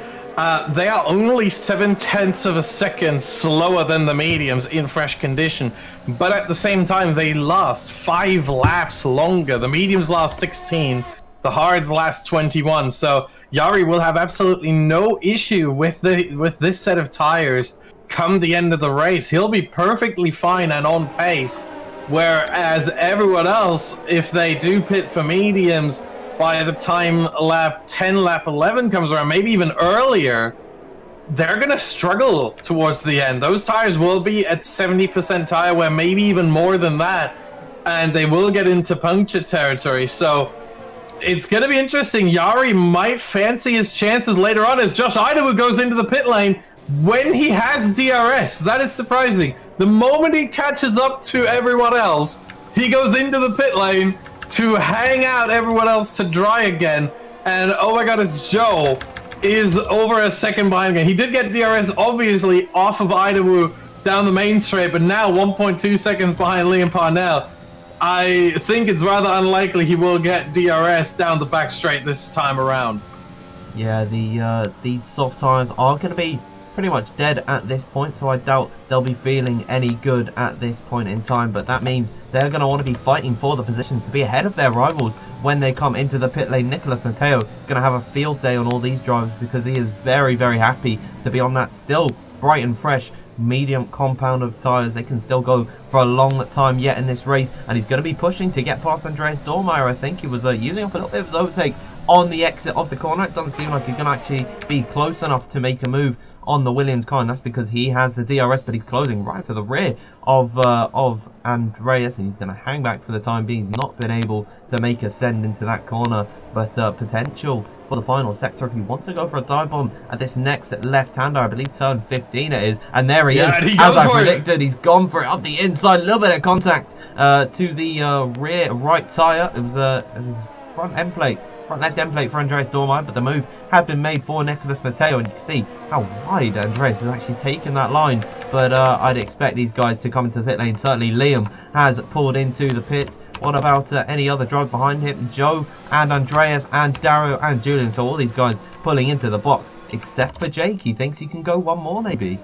they are only 7/10 of a second slower than the mediums in fresh condition, but at the same time they last 5 laps longer. The mediums last 16, the hards last 21, so Jari will have absolutely no issue with this set of tyres come the end of the race. He'll be perfectly fine and on pace, whereas everyone else, if they do pit for mediums by the time lap 10, lap 11 comes around, maybe even earlier, they're going to struggle towards the end. Those tires will be at 70% tire wear, maybe even more than that, and they will get into puncture territory. So it's going to be interesting. Jari might fancy his chances later on as Josh Idowu goes into the pit lane when he has DRS. That is surprising. The moment he catches up to everyone else, he goes into the pit lane to hang out everyone else to dry again. And oh my god, it's Joe is over a second behind again. He did get DRS obviously off of Idowu down the main straight, but now 1.2 seconds behind Liam Parnell. I think it's rather unlikely he will get DRS down the back straight this time around. Yeah, these soft tyres are going to be pretty much dead at this point, so I doubt they'll be feeling any good at this point in time. But that means they're going to want to be fighting for the positions to be ahead of their rivals when they come into the pit lane. Nicholas Matteo going to have a field day on all these drivers because he is very, very happy to be on that still bright and fresh medium compound of tyres. They can still go for a long time yet in this race, and he's going to be pushing to get past Andreas Dormeyer. I think he was using up a little bit of his overtake on the exit of the corner. It doesn't seem like he's going to actually be close enough to make a move on the Williams car, and that's because he has the DRS, but he's closing right to the rear of Andreas, and he's going to hang back for the time being. He's not been able to make a send into that corner, but potential for the final sector if he wants to go for a dive bomb at this next left-hander. I believe turn 15 it is, and there he is. As I predicted, he's gone for it up the inside. A little bit of contact to the rear right tyre. It was front end plate. Front left end plate for Andreas Dormeyer, but the move had been made for Nicholas Matteo, and you can see how wide Andreas has actually taken that line. But I'd expect these guys to come into the pit lane. Certainly Liam has pulled into the pit. What about any other drive behind him? Joe and Andreas and Dario and Julian. So all these guys pulling into the box, except for Jake. He thinks he can go one more maybe.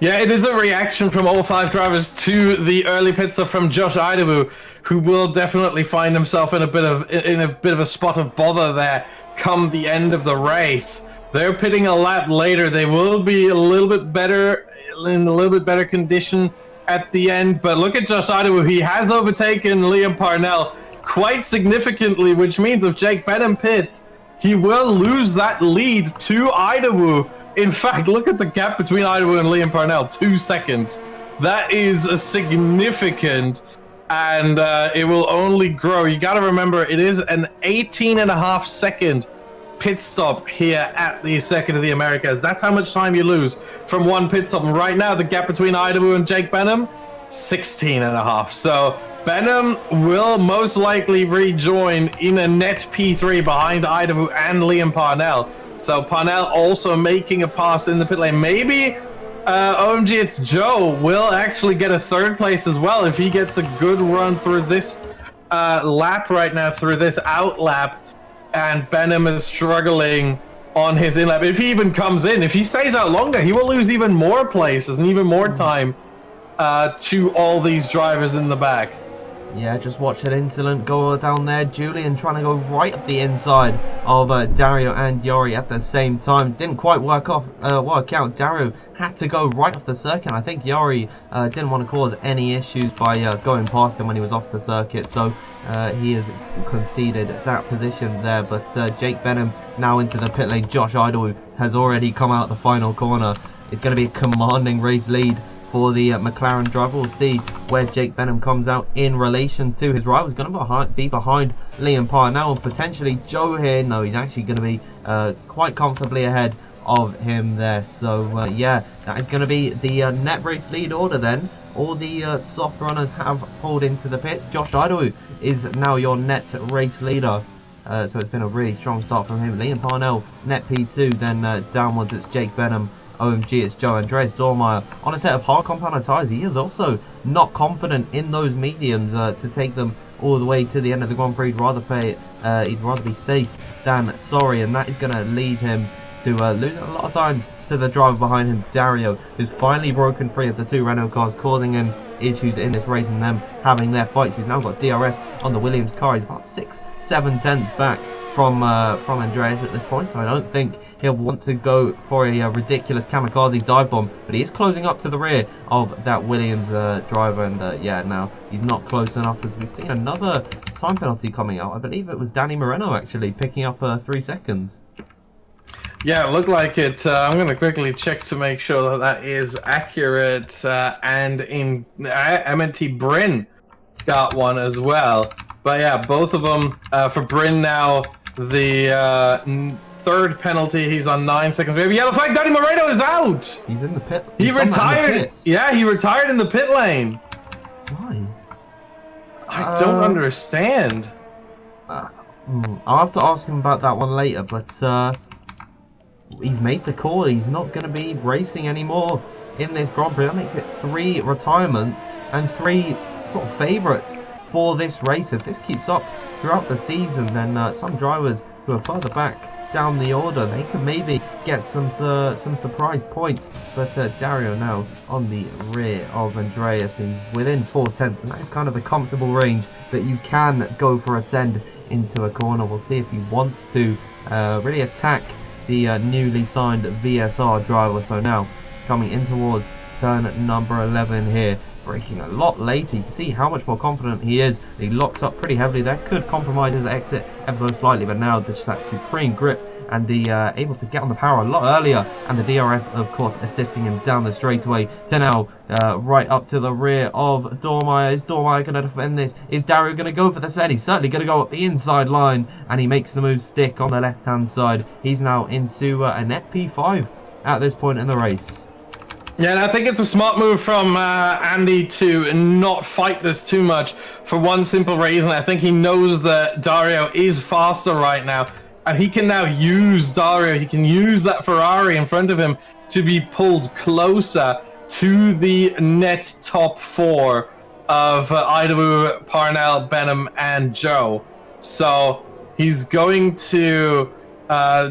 Yeah, it is a reaction from all 5 drivers to the early pit stop from Josh Idowu, who will definitely find himself in a bit of a spot of bother there come the end of the race. They're pitting a lap later. They will be a little bit better, in a little bit better condition at the end. But look at Josh Idawu. He has overtaken Liam Parnell quite significantly, which means if Jake Benham pits, he will lose that lead to Idawu. In fact, look at the gap between Idawu and Liam Parnell, 2 seconds. That is a significant, and it will only grow. You got to remember, it is an 18.5-second pit stop here at the Circuit of the Americas. That's how much time you lose from one pit stop. And right now, the gap between Idawu and Jake Benham, 16.5. So Benham will most likely rejoin in a net P3 behind Idawu and Liam Parnell. So Parnell also making a pass in the pit lane. Maybe OMG, it's Joe, will actually get a third place as well if he gets a good run through this lap right now, through this out lap. And Benham is struggling on his in lap. If he even comes in, if he stays out longer, he will lose even more places and even more time to all these drivers in the back. Yeah, just watch an incident go down there. Julian trying to go right up the inside of Dario and Yori at the same time. Didn't quite work out. Dario had to go right off the circuit. I think Yori didn't want to cause any issues by going past him when he was off the circuit. So he has conceded that position there. But Jake Benham now into the pit lane. Josh Idawu has already come out the final corner. It's going to be a commanding race lead for the McLaren driver. We'll see where Jake Benham comes out in relation to his rival. He's going to be behind Liam Parnell and potentially Joe here. No, he's actually going to be quite comfortably ahead of him there. So yeah, that is going to be the net race lead order then. All the soft runners have pulled into the pit. Josh Idawu is now your net race leader. So it's been a really strong start from him. Liam Parnell, net P2, then downwards it's Jake Benham. OMG, it's Joe Andreas Dormeyer on a set of hard compound tyres. He is also not confident in those mediums to take them all the way to the end of the Grand Prix. He'd rather be safe than sorry, and that is going to lead him to losing a lot of time to the driver behind him, Dario, who's finally broken free of the two Renault cars, causing him issues in this race and them having their fights. He's now got DRS on the Williams car. He's about 6-7 tenths back from Andreas at this point, so I don't think he'll want to go for a ridiculous kamikaze dive bomb, but he is closing up to the rear of that Williams driver, and yeah, now he's not close enough as we've seen another time penalty coming out. I believe it was Danny Moreno actually picking up 3 seconds. Yeah, it looked like it. I'm going to quickly check to make sure that that is accurate. And in MNT Bryn got one as well. But yeah, both of them for Bryn now. The third penalty, he's on 9 seconds. Maybe yellow flag. Danny Moreno is out. He's in the pit. He retired. Yeah, he retired in the pit lane. Why? I don't understand. I'll have to ask him about that one later, but he's made the call. He's not going to be racing anymore in this Grand Prix. That makes it 3 retirements and 3 sort of favourites for this race. If this keeps up throughout the season, then some drivers who are further back down the order, they could maybe get some surprise points. But Dario now on the rear of Andreas. He's within 4 tenths, and that is kind of the comfortable range that you can go for a send into a corner. We'll see if he wants to really attack the newly signed VSR driver. So now coming in towards turn number 11 here, braking a lot later. You can see how much more confident he is. He locks up pretty heavily there, could compromise his exit ever so slightly, but now just that supreme grip and the able to get on the power a lot earlier, and the DRS of course assisting him down the straightaway to now right up to the rear of Dormeyer. Is Dormeyer going to defend this? Is Dario going to go for the set? He's certainly going to go up the inside line, and he makes the move stick on the left hand side. He's now into a net P5 at this point in the race. Yeah, and I think it's a smart move from Andy to not fight this too much for one simple reason. I think he knows that Dario is faster right now, and he can now use Dario. He can use that Ferrari in front of him to be pulled closer to the net top 4 of Idawu, Parnell, Benham, and Joe. So he's going to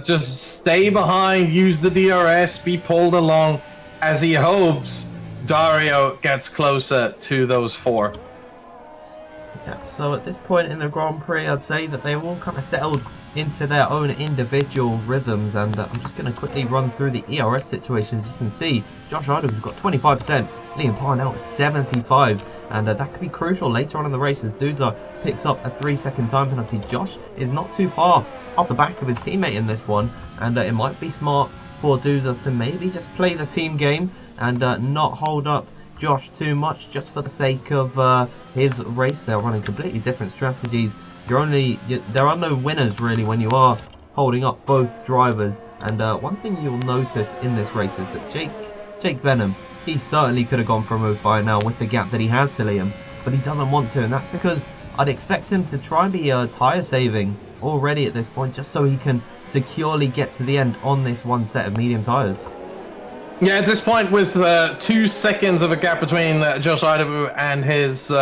just stay behind, use the DRS, be pulled along, as he hopes Dario gets closer to those 4. Yeah, so at this point in the Grand Prix, I'd say that they've all kind of settled into their own individual rhythms, and I'm just going to quickly run through the ERS situations. You can see Josh Idaho's got 25%, Liam Parnell at 75%, and that could be crucial later on in the race as Duza picks up a 3-second time penalty. Josh is not too far off the back of his teammate in this one, and it might be smart for Duza to maybe just play the team game and not hold up Josh too much just for the sake of his race. They're running completely different strategies. There are no winners really when you are holding up both drivers. And one thing you'll notice in this race is that Jake Benham, he certainly could have gone for a move by now with the gap that he has to Liam, but he doesn't want to, and that's because I'd expect him to try and be tyre saving already at this point, just so he can securely get to the end on this one set of medium tyres. Yeah, at this point, with 2 seconds of a gap between Josh Idaho and his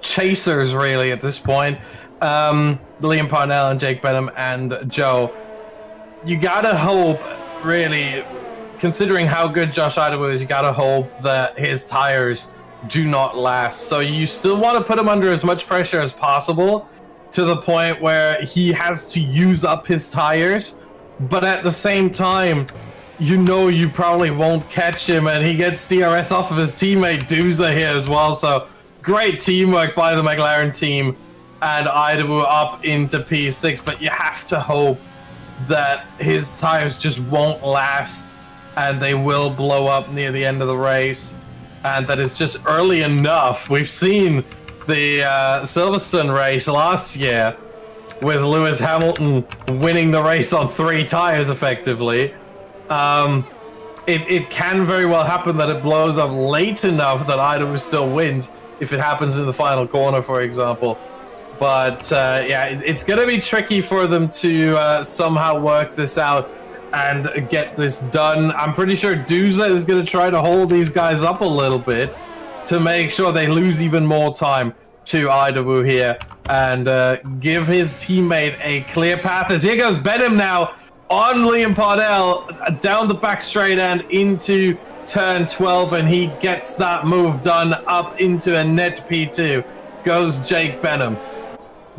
chasers, really, at this point, Liam Parnell and Jake Benham and Joe, you gotta hope, really, considering how good Josh Idaho is, you gotta hope that his tires do not last. So you still want to put him under as much pressure as possible to the point where he has to use up his tires, but at the same time, you know you probably won't catch him, and he gets DRS off of his teammate Duza here as well. So great teamwork by the McLaren team, and Idaho up into P6, but you have to hope that his tires just won't last and they will blow up near the end of the race, and that it's just early enough. We've seen the Silverstone race last year with Lewis Hamilton winning the race on 3 tires effectively. It can very well happen that it blows up late enough that Idaho still wins if it happens in the final corner, for example. But yeah, it's going to be tricky for them to somehow work this out and get this done. I'm pretty sure Duza is going to try to hold these guys up a little bit to make sure they lose even more time to Idaho here and give his teammate a clear path. As here goes Benham now on Liam Parnell down the back straight and into turn 12, and he gets that move done up into a net P2. Goes Jake Benham.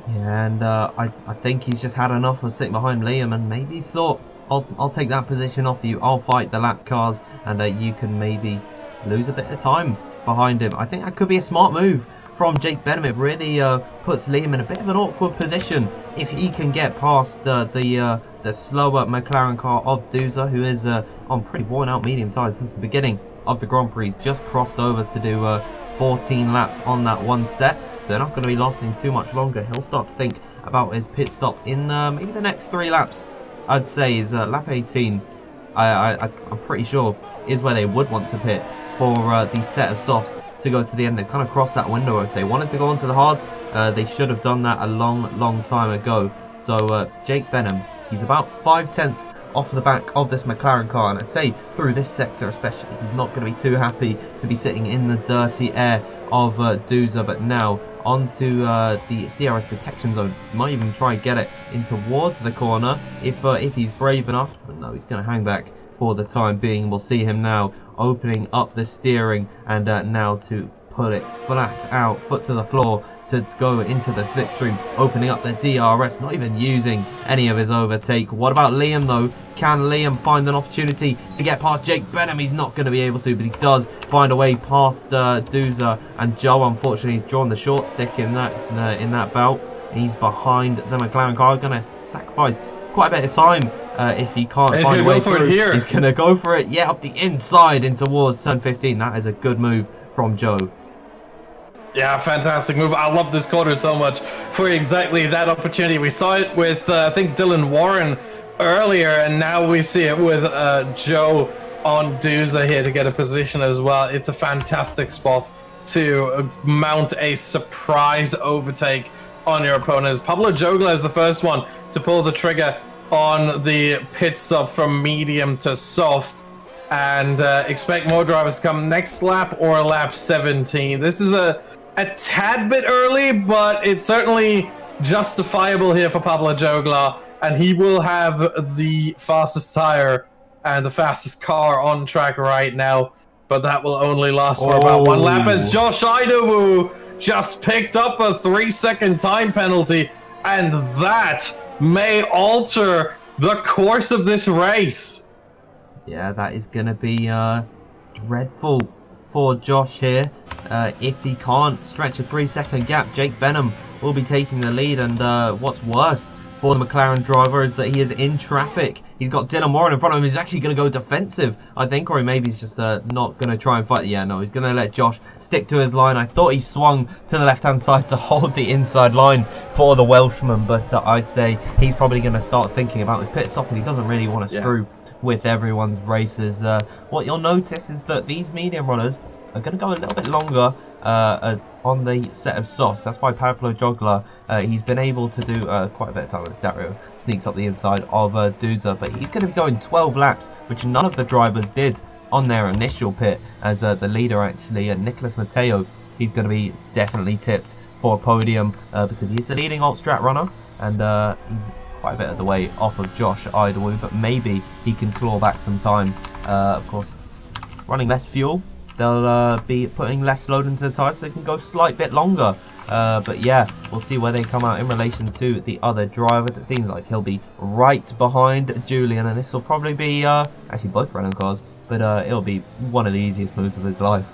Yeah, and I think he's just had enough of sitting behind Liam, and maybe he's thought, I'll take that position off you, I'll fight the lap cars, and you can maybe lose a bit of time behind him. I think that could be a smart move from Jake Benham. It really puts Liam in a bit of an awkward position if he can get past the slower McLaren car of Duza, who is on pretty worn out medium tyres since the beginning of the Grand Prix. Just crossed over to do 14 laps on that one set. They're not going to be lasting too much longer. He'll start to think about his pit stop in maybe the next 3 laps. I'd say is lap 18. I'm pretty sure is where they would want to pit for the set of softs to go to the end. They kind of crossed that window. If they wanted to go onto the hards, they should have done that a long time ago. So Jake Benham, he's about 5/10 off the back of this McLaren car, and I'd say through this sector especially, he's not going to be too happy to be sitting in the dirty air of Duza. But now onto the DRS detection zone. He might even try and get it in towards the corner if he's brave enough. But no, he's going to hang back for the time being. We'll see him now opening up the steering and now to put it flat out, foot to the floor, to go into the slipstream, opening up the DRS, not even using any of his overtake. What about Liam though? Can Liam find an opportunity to get past Jake Benham? He's not going to be able to, but he does find a way past Duza, and Joe unfortunately has drawn the short stick in that bout. He's behind the McLaren car, going to sacrifice quite a bit of time if he can't find a way through. He's going to go for it, yeah, up the inside in towards turn 15. That is a good move from Joe. Yeah, fantastic move. I love this corner so much for exactly that opportunity. We saw it with, I think, Dylan Warren earlier, and now we see it with Joe on Duza here to get a position as well. It's a fantastic spot to mount a surprise overtake on your opponents. Pablo Jogla is the first one to pull the trigger on the pit stop from medium to soft, and expect more drivers to come next lap or lap 17. This is a tad bit early, but it's certainly justifiable here for Pablo Jogla, and he will have the fastest tire and the fastest car on track right now, but that will only last for about 1 lap as Josh Idaho just picked up a 3-second time penalty, and that may alter the course of this race. Yeah, that is going to be dreadful for Josh here. If he can't stretch a 3-second gap, Jake Benham will be taking the lead. And what's worse for the McLaren driver is that he is in traffic. He's got Dylan Moran in front of him. He's actually going to go defensive, I think, or maybe he's just not going to try and fight. Yeah, no, he's going to let Josh stick to his line. I thought he swung to the left-hand side to hold the inside line for the Welshman, but I'd say he's probably going to start thinking about his pit stop, and he doesn't really want to screw with everyone's races. What you'll notice is that these medium runners are going to go a little bit longer on the set of softs. That's why Pablo Jogler, he's been able to do quite a bit of time with Dario. Sneaks up the inside of Duza, but he's going to be going 12 laps, which none of the drivers did on their initial pit, as the leader actually, Nicholas Matteo, he's going to be definitely tipped for a podium because he's the leading alt-strat runner, and he's quite a bit of the way off of Josh Idlewood, but maybe he can claw back some time. Of course, running less fuel, they'll be putting less load into the tyres so they can go a slight bit longer. But yeah, we'll see where they come out in relation to the other drivers. It seems like he'll be right behind Julian, and this will probably be actually both Renault cars, but it'll be one of the easiest moves of his life.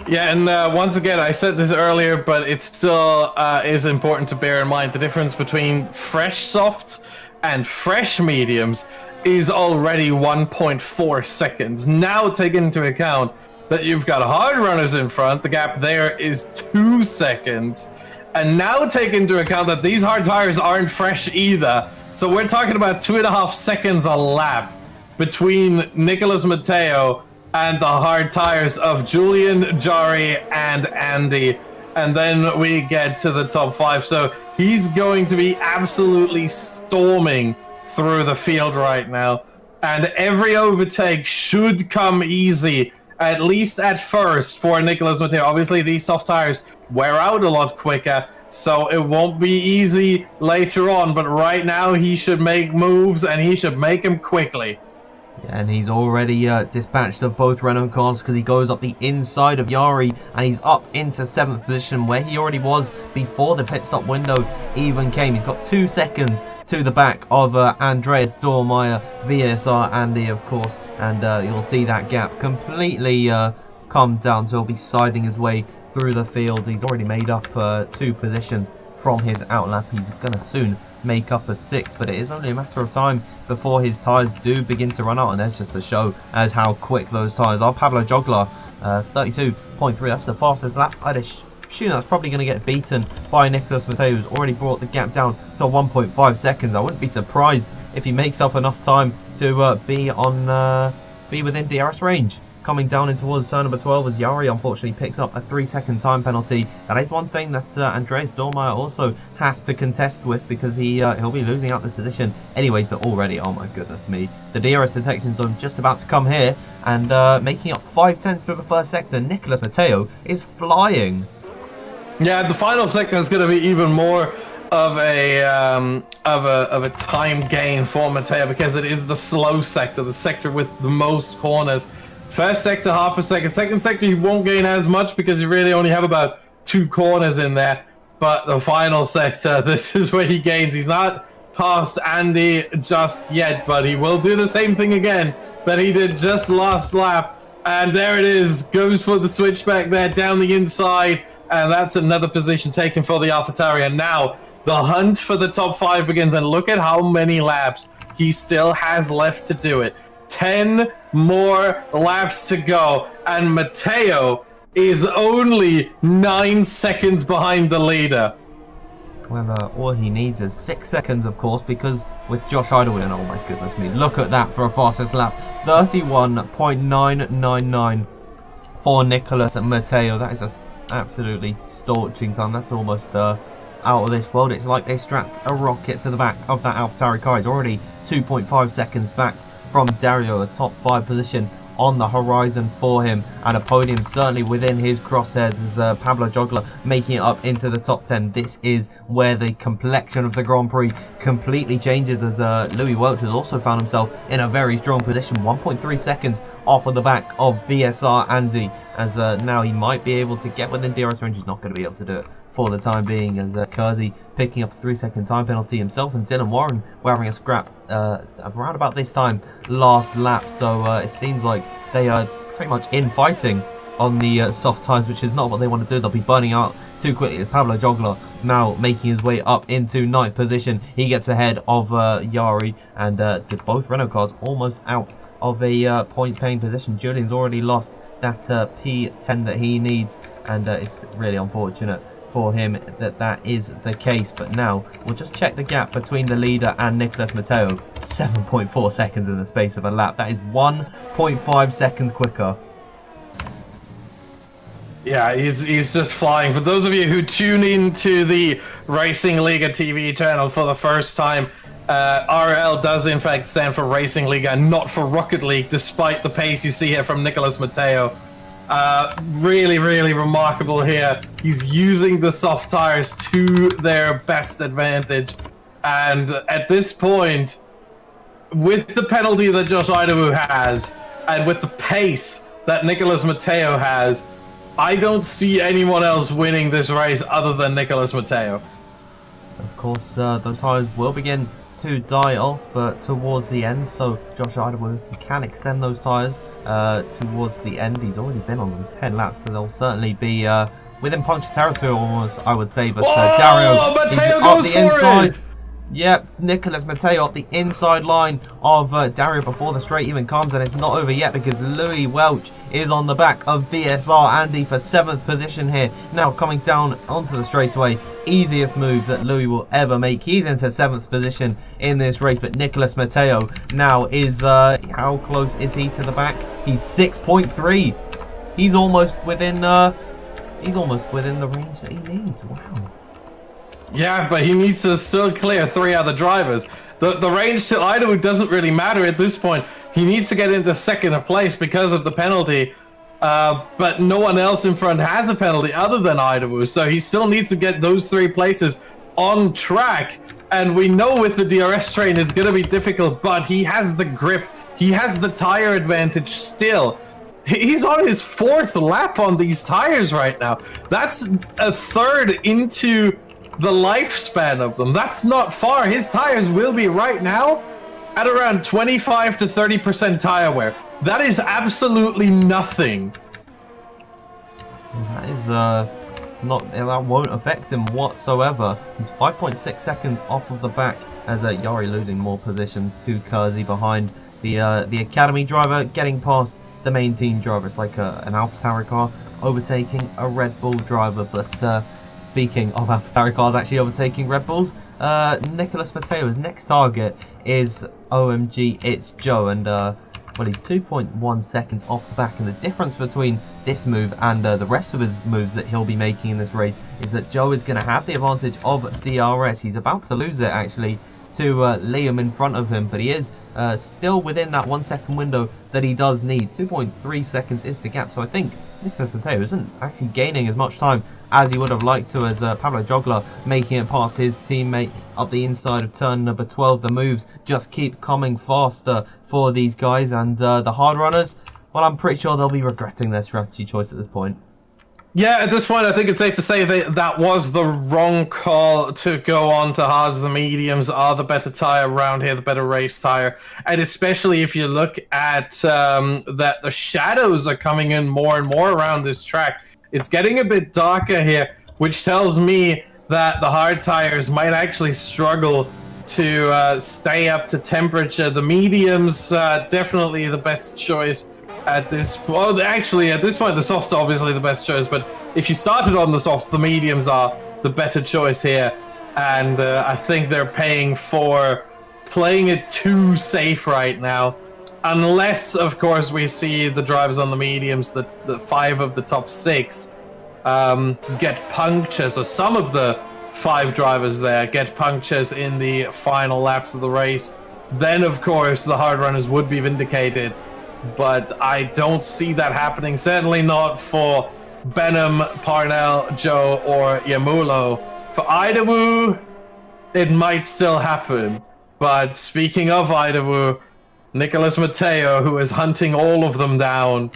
Yeah, and once again, I said this earlier, but it still is important to bear in mind the difference between fresh softs and fresh mediums is already 1.4 seconds. Now take into account that you've got hard runners in front, the gap there is 2 seconds. And now take into account that these hard tires aren't fresh either. So we're talking about 2.5 seconds a lap between Nicholas Matteo and the hard tires of Julian, Jari, and Andy. And then we get to the top 5. So he's going to be absolutely storming through the field right now. And every overtake should come easy, at least at first, for Nicholas Matteo. Obviously, these soft tires wear out a lot quicker, so it won't be easy later on. But right now, he should make moves, and he should make them quickly. Yeah, and he's already dispatched of both Renault cars because he goes up the inside of Jari, and he's up into 7th position where he already was before the pit stop window even came. He's got 2 seconds to the back of Andreas Dormeyer, VSR Andy, of course, and you'll see that gap completely come down, so he'll be siding his way through the field. He's already made up 2 positions from his outlap. He's going to soon make up a 6th, but it is only a matter of time before his tyres do begin to run out, and there's just a show as how quick those tyres are. Pablo Jogler, 32.3, that's the fastest lap. I'd assume that's probably going to get beaten by Nicholas Matteo, who's already brought the gap down to 1.5 seconds. I wouldn't be surprised if he makes up enough time to be within DRS range. Coming down in towards turn number 12 as Jari unfortunately picks up a 3-second time penalty. That is one thing that Andreas Dormeyer also has to contest with, because he'll be losing out this position anyways. But already, oh my goodness me, the DRS detection zone just about to come here, and making up 5/10 through the first sector. Nicholas Matteo is flying. Yeah, the final sector is going to be even more of a time gain for Matteo, because it is the slow sector, the sector with the most corners. First sector, half a second. Second sector, you won't gain as much because you really only have about 2 corners in there. But the final sector, this is where he gains. He's not past Andy just yet, but he will do the same thing again that he did just last lap. And there it is. Goes for the switchback there down the inside. And that's another position taken for the AlphaTauri. And now the hunt for the top 5 begins. And look at how many laps he still has left to do it. 10 more laps to go, and Matteo is only 9 seconds behind the leader. Well, all he needs is 6 seconds, of course, because with Josh Idlewood, and oh my goodness me, look at that for a fastest lap. 31.999 for Nicholas Matteo. That is just absolutely scorching time. That's almost out of this world. It's like they strapped a rocket to the back of that AlphaTauri car. He's already 2.5 seconds back from Dario, a top 5 position on the horizon for him, and a podium certainly within his crosshairs as Pablo Jogler making it up into the top 10. This is where the complexion of the Grand Prix completely changes, as Louis Welch has also found himself in a very strong position. 1.3 seconds off of the back of VSR Andy, as now he might be able to get within DRS range. He's not going to be able to do it for the time being, as Kersey picking up a 3-second time penalty himself, and Dylan Warren were having a scrap around about this time last lap. So it seems like they are pretty much infighting on the soft tyres, which is not what they want to do. They'll be burning out too quickly. As Pablo Jogler now making his way up into 9th position. He gets ahead of Yari, and both Renault cars almost out of a points paying position. Julian's already lost that P10 that he needs, and it's really unfortunate for him that is the case. But now we'll just check the gap between the leader and Nicolas Matteo. 7.4 seconds in the space of a lap. That is 1.5 seconds quicker. Yeah, he's just flying. For those of you who tune into the Racing Liga TV channel for the first time, RL does in fact stand for Racing Liga and not for Rocket League, despite the pace you see here from Nicolas Matteo. Really, really remarkable here. He's using the soft tires to their best advantage. And at this point, with the penalty that Josh Idawu has, and with the pace that Nicolas Matteo has, I don't see anyone else winning this race other than Nicolas Matteo. Of course, those tyres will begin to die off towards the end, so Josh Idawu can extend those tyres towards the end. He's already been on them 10 laps, so they'll certainly be within puncture territory almost, I would say. But Dario Matteo up goes the for inside. it! Yep, Nicolas Matteo up the inside line of Dario before the straight even comes, and it's not over yet because Louis Welch is on the back of VSR Andy for 7th position here. Now coming down onto the straightaway, easiest move that Louis will ever make. He's into 7th position in this race, but Nicolas Matteo now is, how close is he to the back? He's 6.3. He's almost within the range that he needs. Wow. Yeah, but he needs to still clear 3 other drivers. The range to Idawu doesn't really matter at this point. He needs to get into 2nd place because of the penalty. But no one else in front has a penalty other than Idawu. So he still needs to get those 3 places on track. And we know with the DRS train it's going to be difficult, but he has the grip. He has the tire advantage still. He's on his 4th lap on these tires right now. That's a 3rd into the lifespan of them. That's not far. His tires will be right now at around 25 to 30% tire wear. That is absolutely nothing. That is that won't affect him whatsoever. He's 5.6 seconds off of the back, as Yari losing more positions to Kersey behind the academy driver, getting past the main team driver. It's like an AlphaTauri car overtaking a Red Bull driver. But speaking of AlphaTauri cars actually overtaking Red Bulls, Nicolas Matteo's next target is OMG It's Joe, and well, he's 2.1 seconds off the back, and the difference between this move and the rest of his moves that he'll be making in this race is that Joe is going to have the advantage of DRS. He's about to lose it actually to Liam in front of him, but he is still within that 1 second window that he does need. 2.3 seconds is the gap, so I think Nicolas Matteo isn't actually gaining as much time as he would have liked to, as Pablo Jogler making it past his teammate up the inside of turn number 12. The moves just keep coming faster for these guys, and the hard runners, well, I'm pretty sure they'll be regretting their strategy choice at this point. Yeah, at this point, I think it's safe to say that was the wrong call to go on to hards. The mediums are the better tire around here, the better race tire. And especially if you look at that the shadows are coming in more and more around this track. It's getting a bit darker here, which tells me that the hard tires might actually struggle to stay up to temperature. The mediums, definitely the best choice. At this point, well, actually, at this point, the softs are obviously the best choice, but if you started on the softs, the mediums are the better choice here, and I think they're paying for playing it too safe right now, unless, of course, we see the drivers on the mediums, the 5 of the top 6, get punctures, or some of the 5 drivers there get punctures in the final laps of the race. Then, of course, the hard runners would be vindicated. But I don't see that happening. Certainly not for Benham, Parnell, Joe, or Yamulo. For Idawu, it might still happen. But speaking of Idawu, Nicholas Matteo, who is hunting all of them down.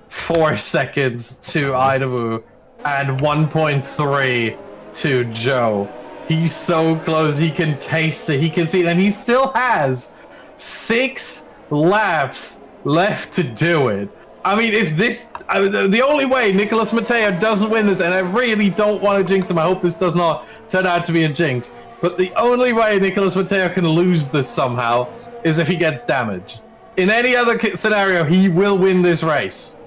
4 seconds to Idaho and 1.3 to Joe. He's so close. He can taste it. He can see it. And he still has 6 laps left to do it. I mean, if this... the only way Nicholas Matteo doesn't win this, and I really don't want to jinx him. I hope this does not turn out to be a jinx. But the only way Nicholas Matteo can lose this somehow is if he gets damaged. In any other scenario, he will win this race.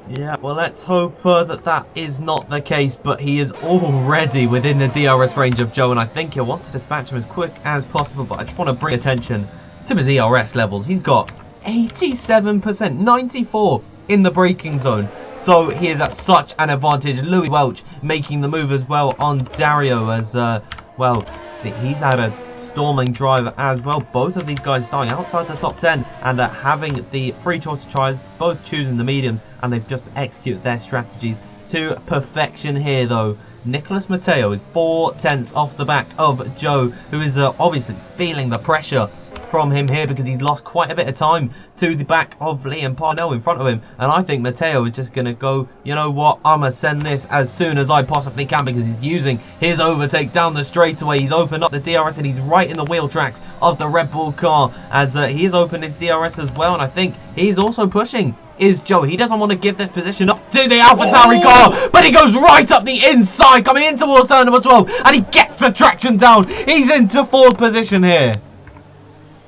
Yeah, well, let's hope that is not the case, but he is already within the DRS range of Joe, and I think he'll want to dispatch him as quick as possible, but I just want to bring attention to his ERS levels. He's got 87%, 94 in the braking zone, so he is at such an advantage. Louis Welch making the move as well on Dario as, well, he's had a storming drive as well. Both of these guys starting outside the top 10 and having the free choice of tries, both choosing the mediums, and they've just executed their strategies to perfection here though. Nicholas Matteo is 4/10 off the back of Joe, who is obviously feeling the pressure from him here because he's lost quite a bit of time to the back of Liam Parnell in front of him, and I think Matteo is just going to go, you know what, I'm going to send this as soon as I possibly can because he's using his overtake down the straightaway. He's opened up the DRS and he's right in the wheel tracks of the Red Bull car as he has opened his DRS as well, and I think he's also pushing is Joe. He doesn't want to give this position up to the AlphaTauri car, but he goes right up the inside coming in towards turn number 12 and he gets the traction down. He's into 4th position here.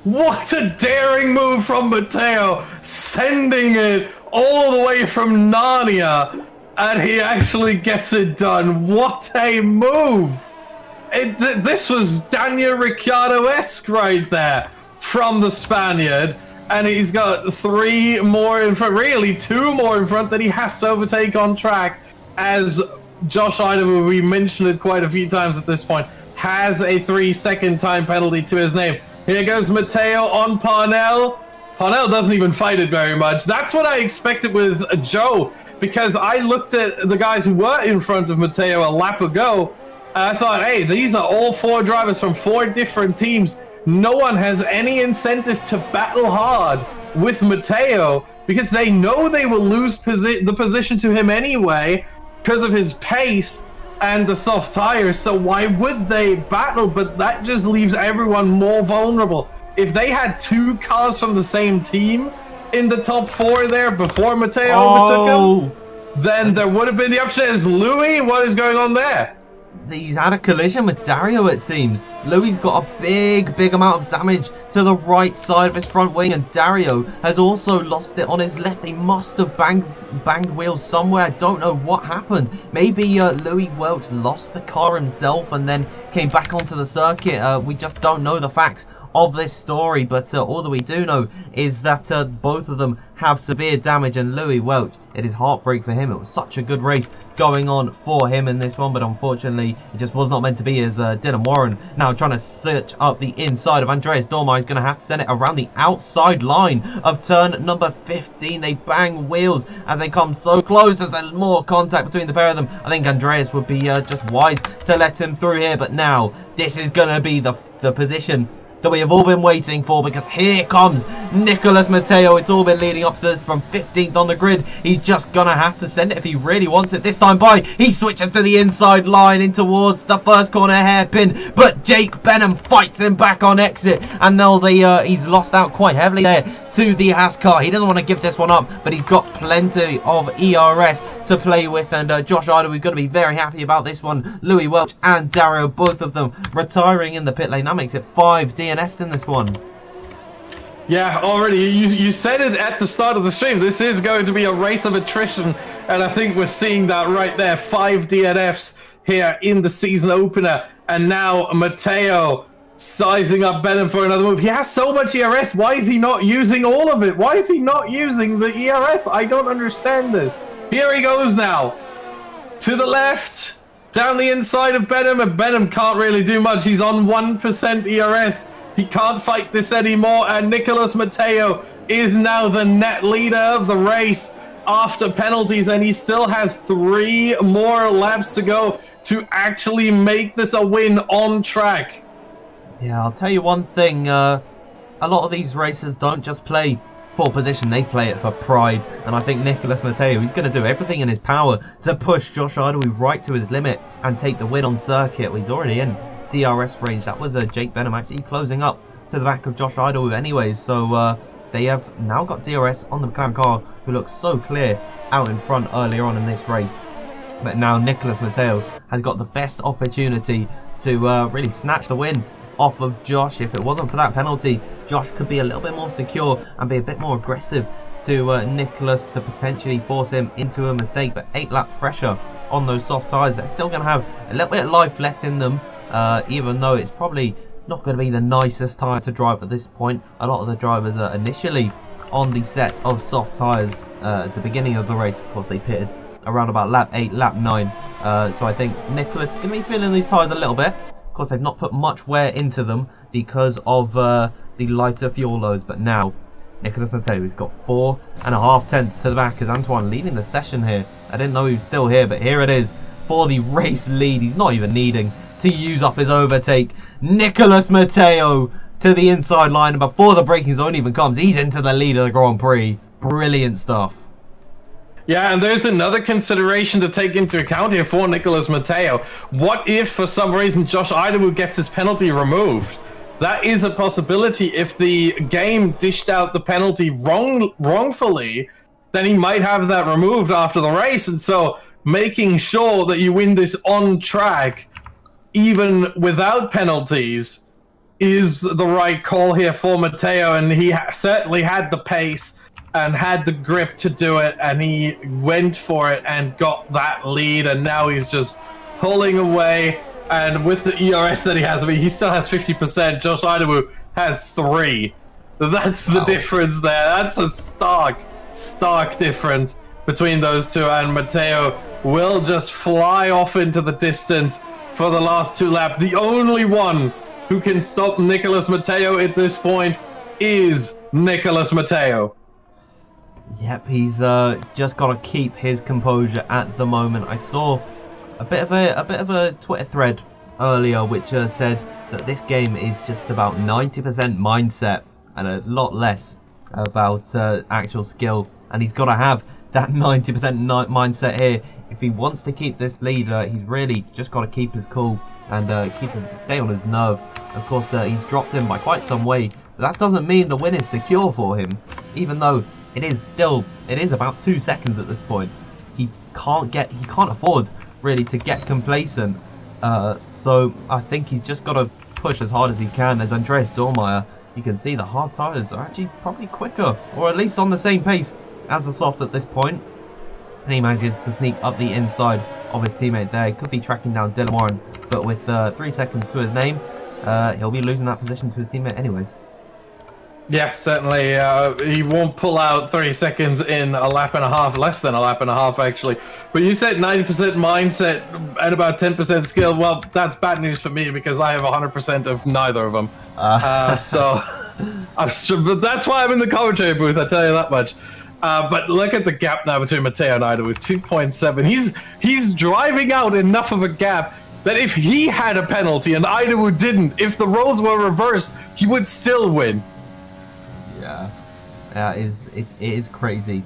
What a daring move from Matteo, sending it all the way from Narnia, and he actually gets it done. What a move! This was Daniel Ricciardo-esque right there from the Spaniard, and he's got 3 more in front, really 2 more in front that he has to overtake on track, as Josh Idaho, we mentioned it quite a few times at this point, has a 3-second time penalty to his name. Here goes Matteo on Parnell. Parnell doesn't even fight it very much. That's what I expected with Joe, because I looked at the guys who were in front of Matteo a lap ago, and I thought, hey, these are all 4 drivers from 4 different teams. No one has any incentive to battle hard with Matteo because they know they will lose the position to him anyway because of his pace and the soft tires, so why would they battle? But that just leaves everyone more vulnerable. If they had 2 cars from the same team in the top 4 there before Matteo overtook him, then there would have been the option. Is Louis, what is going on there? He's had a collision with Dario, it seems. Louis got a big amount of damage to the right side of his front wing, and Dario has also lost it on his left. He must have banged wheels somewhere. I don't know what happened. Maybe Louis Welch lost the car himself and then came back onto the circuit. We just don't know the facts of this story, but all that we do know is that both of them have severe damage, and Louis Welch, it is heartbreak for him. It was such a good race going on for him in this one, but unfortunately it just was not meant to be, as Dylan Warren now trying to search up the inside of Andreas Dormer. He's going to have to send it around the outside line of turn number 15. They bang wheels as they come so close, as there's more contact between the pair of them. I think Andreas would be just wise to let him through here, but now this is going to be the position that we have all been waiting for, because here comes Nicholas Matteo. It's all been leading up to this from 15th on the grid. He's just gonna have to send it if he really wants it this time by. He switches to the inside line in towards the first corner hairpin, but Jake Benham fights him back on exit, and now he's lost out quite heavily there to the Haas car. He doesn't want to give this one up, but he's got plenty of ERS to play with, and Josh Idaho, we've got to be very happy about this one. Louis Welch and Dario, both of them retiring in the pit lane. That makes it 5 DNFs in this one. Yeah, already you said it at the start of the stream. This is going to be a race of attrition, and I think we're seeing that right there. 5 DNFs here in the season opener, and now Matteo sizing up Benham for another move. He has so much ERS. Why is he not using all of it? Why is he not using the ERS? I don't understand this. Here he goes now. To the left, down the inside of Benham, and Benham can't really do much. He's on 1% ERS. He can't fight this anymore, and Nicholas Matteo is now the net leader of the race after penalties, and he still has 3 more laps to go to actually make this a win on track. Yeah, I'll tell you one thing. a lot of these racers don't just play for position, they play it for pride. And I think Nicholas Matteo, he's going to do everything in his power to push Josh Idowu right to his limit and take the win on circuit. Well, he's already in DRS range. That was Jake Benham actually closing up to the back of Josh Idowu anyways. So they have now got DRS on the McLaren car, who looks so clear out in front earlier on in this race. But now Nicholas Matteo has got the best opportunity to really snatch the win off of Josh. If it wasn't for that penalty, Josh could be a little bit more secure and be a bit more aggressive to Nicholas to potentially force him into a mistake. But 8 lap pressure on those soft tyres, they're still going to have a little bit of life left in them, even though it's probably not going to be the nicest tyre to drive at this point. A lot of the drivers are initially on the set of soft tyres at the beginning of the race. Of course, they pitted around about lap 8, lap 9. So I think Nicholas is going to be feeling these tyres a little bit. Of course, they've not put much wear into them because of the lighter fuel loads. But now, Nicholas Matteo has got 4.5 tenths to the back as Antoine leading the session here. I didn't know he was still here, but here it is for the race lead. He's not even needing to use up his overtake. Nicholas Matteo to the inside line, and before the braking zone even comes, he's into the lead of the Grand Prix. Brilliant stuff. Yeah, and there's another consideration to take into account here for Nicholas Matteo. What if, for some reason, Josh Idowu gets his penalty removed? That is a possibility. If the game dished out the penalty wrongfully, then he might have that removed after the race. And so making sure that you win this on track, even without penalties, is the right call here for Matteo. And he certainly had the pace and had the grip to do it, and he went for it and got that lead, and now he's just pulling away. And with the ERS that he has, I mean, he still has 50%. Josh Idowu has 3. That's the difference there. That's a stark difference between those two, and Matteo will just fly off into the distance for the last 2 laps. The only one who can stop Nicholas Matteo at this point is Nicholas Matteo. Yep, he's just got to keep his composure at the moment. I saw a bit of a Twitter thread earlier which said that this game is just about 90% mindset and a lot less about actual skill, and he's got to have that 90% mindset here if he wants to keep this lead. He's really just got to keep his cool and stay on his nerve. Of course, he's dropped him by quite some way, but that doesn't mean the win is secure for him, even though it is about 2 seconds at this point. He can't afford really to get complacent. So I think he's just got to push as hard as he can. As Andreas Dormeyer, you can see the hard tyres are actually probably quicker, or at least on the same pace as the softs at this point. And he manages to sneak up the inside of his teammate there. He could be tracking down Dylan Warren, but with 3 seconds to his name, he'll be losing that position to his teammate anyways. Yeah, certainly. He won't pull out 30 seconds in a lap and a half, less than a lap and a half, actually. But you said 90% mindset and about 10% skill. Well, that's bad news for me because I have 100% of neither of them. So but that's why I'm in the commentary booth, I tell you that much. But look at the gap now between Matteo and Idowu, 2.7. He's driving out enough of a gap that if he had a penalty and Idowu didn't, if the roles were reversed, he would still win. Yeah, it is crazy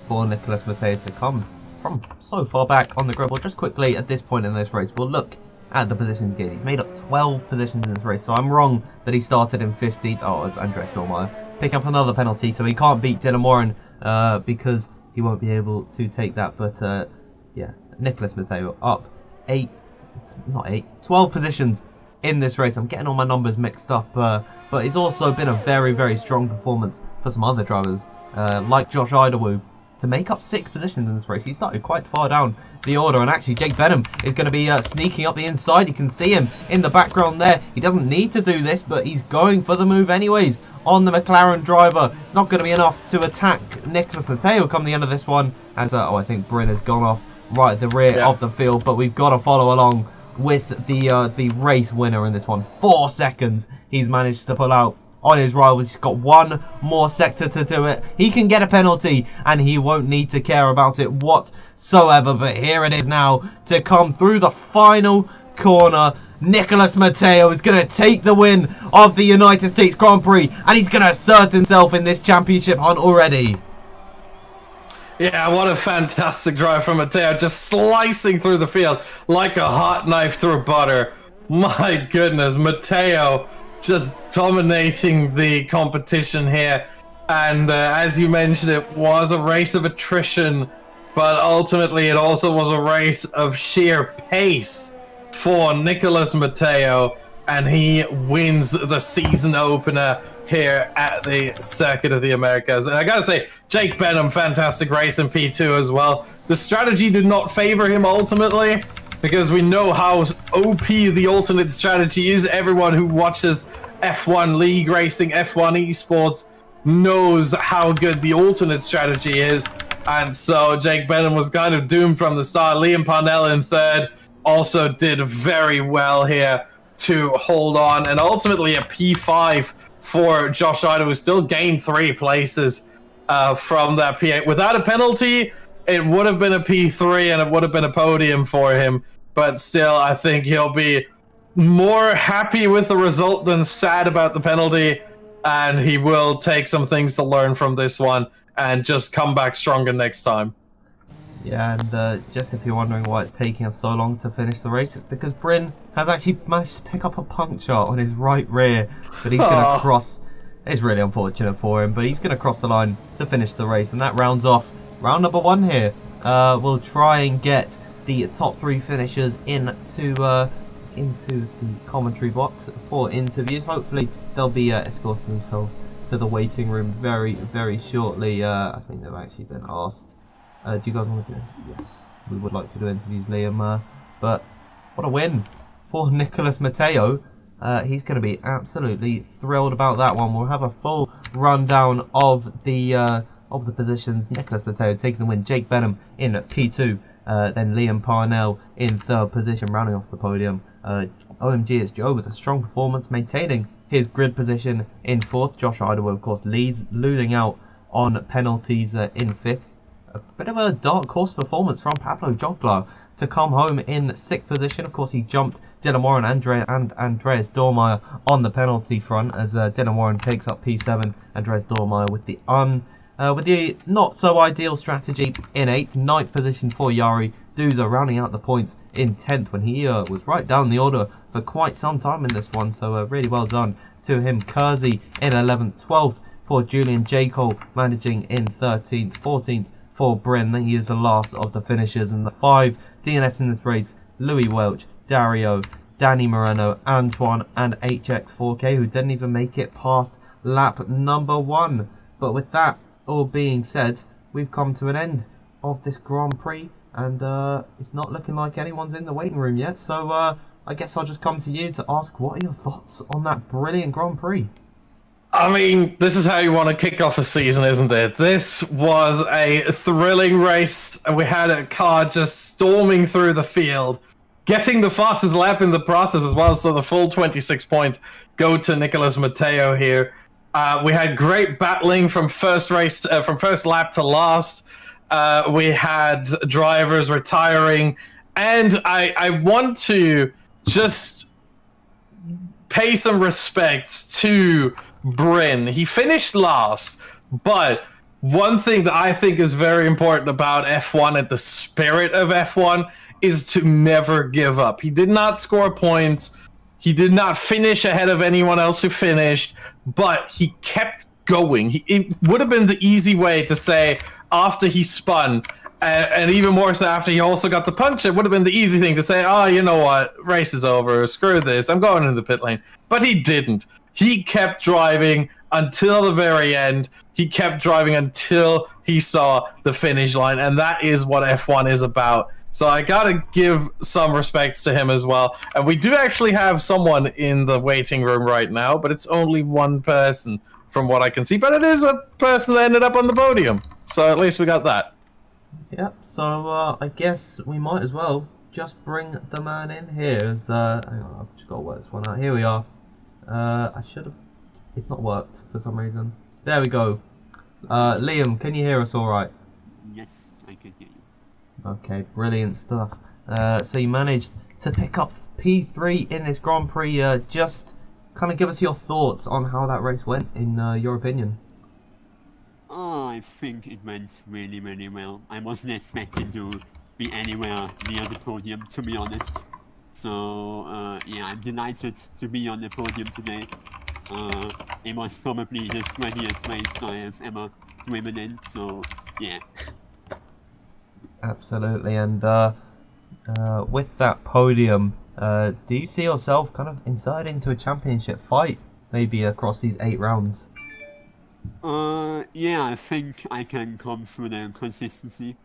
for Nicholas Matteo to come from so far back on the grid. Well, just quickly at this point in this race, we'll look at the positions gained. He's made up 12 positions in this race, so I'm wrong that he started in 15th. Oh, it's Andreas Dormeyer. Pick up another penalty, so he can't beat Dylan Warren because he won't be able to take that. But yeah, Nicholas Matteo up 12 positions in this race. I'm getting all my numbers mixed up, but it's also been a very, very strong performance for some other drivers, like Josh Idowu, to make up 6 positions in this race. He started quite far down the order, and actually Jake Benham is going to be sneaking up the inside. You can see him in the background there. He doesn't need to do this, but he's going for the move anyways on the McLaren driver. It's not going to be enough to attack Nicholas Matteo come the end of this one, as I think Bryn has gone off right at the rear of the field, but we've got to follow along with the race winner in this one. 4 seconds he's managed to pull out on his rival. He's got 1 more sector to do it. He can get a penalty and he won't need to care about it whatsoever. But here it is now to come through the final corner. Nicholas Matteo is going to take the win of the United States Grand Prix, and he's going to assert himself in this championship hunt already. Yeah, what a fantastic drive from Matteo, just slicing through the field like a hot knife through butter. My goodness, Matteo just dominating the competition here. And as you mentioned, it was a race of attrition, but ultimately it also was a race of sheer pace for Nicholas Matteo, and he wins the season opener here at the Circuit of the Americas. And I gotta say, Jake Benham, fantastic race in P2 as well. The strategy did not favor him ultimately, because we know how OP the alternate strategy is. Everyone who watches F1 League racing, F1 esports, knows how good the alternate strategy is. And so Jake Benham was kind of doomed from the start. Liam Parnell in third also did very well here to hold on, and ultimately a P5 for Josh Ida, who still gained 3 places from that P8. Without a penalty, it would have been a P3 and it would have been a podium for him, but still I think he'll be more happy with the result than sad about the penalty, and he will take some things to learn from this one and just come back stronger next time. Yeah, and just if you're wondering why it's taking us so long to finish the race, it's because Bryn has actually managed to pick up a puncture on his right rear, but he's going to cross. It's really unfortunate for him, but he's going to cross the line to finish the race, and that rounds off round number 1 here. We'll try and get the top 3 finishers into the commentary box for interviews. Hopefully they'll be escorting themselves to the waiting room very, very shortly. I think they've actually been asked. Do you guys want to do it? Yes, we would like to do interviews, Liam. But what a win for Nicholas Matteo. He's going to be absolutely thrilled about that one. We'll have a full rundown of the positions. Nicholas Matteo taking the win. Jake Benham in P2. Then Liam Parnell in 3rd position, rounding off the podium. OMG, it's Joe with a strong performance, maintaining his grid position in 4th. Josh Idaho, of course, leads, losing out on penalties in 5th. A bit of a dark horse performance from Pablo Joglar to come home in 6th position. Of course, he jumped Dylan Warren and Andreas Dormeyer on the penalty front, as Dylan Warren takes up P7. Andreas Dormeyer with the not so ideal strategy in 8th. 9th position for Yari Duza, rounding out the points in 10th when he was right down the order for quite some time in this one. So really well done to him. Kersey in 11th. 12th for Julian J. Cole, managing in 13th. 14th for Bryn. He is the last of the finishers, and the 5 DNFs in this race: Louis Welch, Dario, Danny Moreno, Antoine, and HX4K, who didn't even make it past lap number 1. But with that all being said, we've come to an end of this Grand Prix, and it's not looking like anyone's in the waiting room yet. So I guess I'll just come to you to ask, what are your thoughts on that brilliant Grand Prix? I mean, this is how you want to kick off a season, isn't it? This was a thrilling race, and we had a car just storming through the field, getting the fastest lap in the process as well, so the full 26 points go to Nicholas Matteo here. We had great battling from first lap to last. We had drivers retiring, and I want to just pay some respect to Bryn. He finished last, but one thing that I think is very important about F1 and the spirit of F1 is to never give up. He did not score points. He did not finish ahead of anyone else who finished, but he kept going. It would have been the easy way to say after he spun, and even more so after he also got the puncture, it would have been the easy thing to say, oh, you know what, race is over, screw this, I'm going into the pit lane. But he didn't. He kept driving until the very end. He kept driving until he saw the finish line, and that is what F1 is about. So I gotta give some respects to him as well. And we do actually have someone in the waiting room right now, but it's only one person from what I can see. But it is a person that ended up on the podium. So at least we got that. Yep, so I guess we might as well just bring the man in here. Hang on, I've just got to work this one out. Here we are. I should have... It's not worked for some reason. There we go. Liam, can you hear us all right? Yes, I can hear you. Okay, brilliant stuff. So you managed to pick up P3 in this Grand Prix. Just kind of give us your thoughts on how that race went, in your opinion. Oh, I think it went really, really well. I wasn't expecting to be anywhere near the podium, to be honest. So, yeah, I'm delighted to be on the podium today. It was probably the sweatiest race I have ever driven in, so, yeah. Absolutely, and with that podium, do you see yourself kind of inserted into a championship fight, maybe across these 8 rounds? Yeah, I think I can come through the consistency.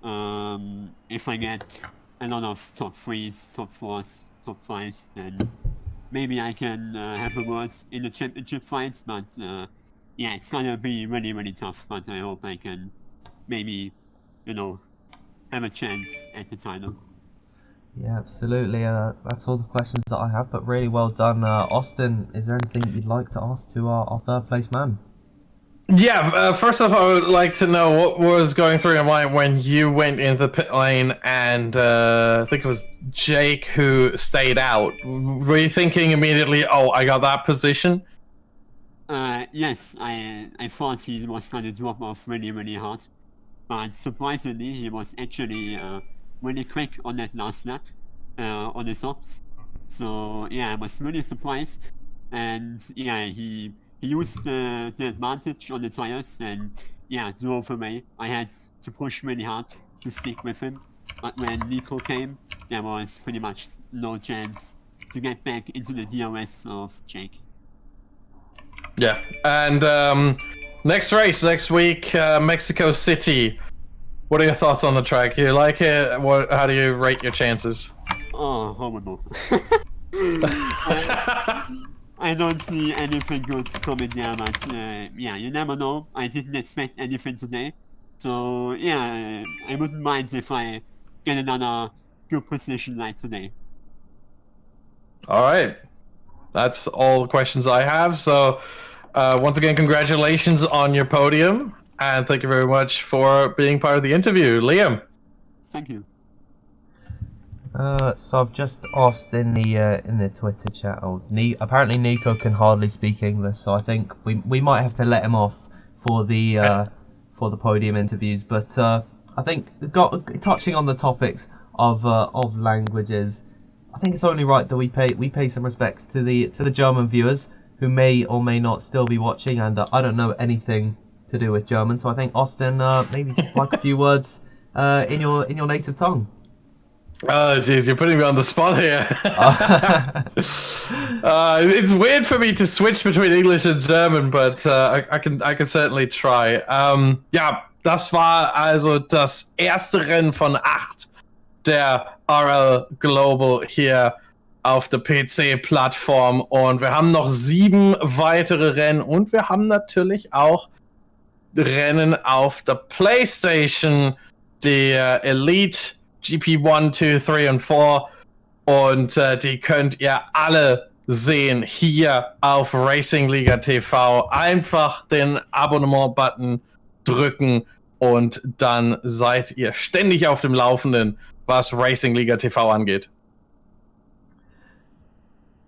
If I get a lot of top 3s, top 4s, top 5s, then maybe I can have a word in the championship fight, but yeah, it's gonna be really, really tough, but I hope I can maybe, you know, have a chance at the title. Yeah, absolutely. That's all the questions that I have, but really well done. Austin, is there anything you'd like to ask to our third place man? Yeah, first off, I would like to know what was going through your mind when you went in the pit lane and I think it was Jake who stayed out. Were you thinking immediately, oh, I got that position? Yes, I thought he was gonna drop off really, really hard. But surprisingly, he was actually really quick on that last lap on his ops. So yeah, I was really surprised. And yeah, he used the advantage on the tires and yeah, drove away. I had to push really hard to stick with him. But when Nico came, there was pretty much no chance to get back into the DRS of Jake. Yeah, and next race, next week, Mexico City. What are your thoughts on the track? You like it? How do you rate your chances? Oh, horrible. I don't see anything good coming there, but yeah, you never know. I didn't expect anything today. So yeah, I wouldn't mind if I get another good position like today. Alright. That's all the questions I have. So once again, congratulations on your podium. And thank you very much for being part of the interview. Liam. Thank you. So I've just asked in the Twitter chat. Apparently Nico can hardly speak English, so I think we might have to let him off for the podium interviews. But I think touching on the topics of languages, I think it's only right that we pay some respects to the German viewers who may or may not still be watching, and I don't know anything to do with German, so I think Austin, maybe just like a few words in your native tongue. Oh jeez, you're putting me on the spot here. It's weird for me to switch between English and German, but I can certainly try. Ja, das war also das erste Rennen von 8 der RL Global hier auf der PC-Plattform, und wir haben noch 7 weitere Rennen und wir haben natürlich auch Rennen auf der PlayStation, die Elite GP1, 2, 3 und 4, und die könnt ihr alle sehen hier auf Racing Liga TV. Einfach den Abonnement-Button drücken und dann seid ihr ständig auf dem Laufenden, was Racing Liga TV angeht.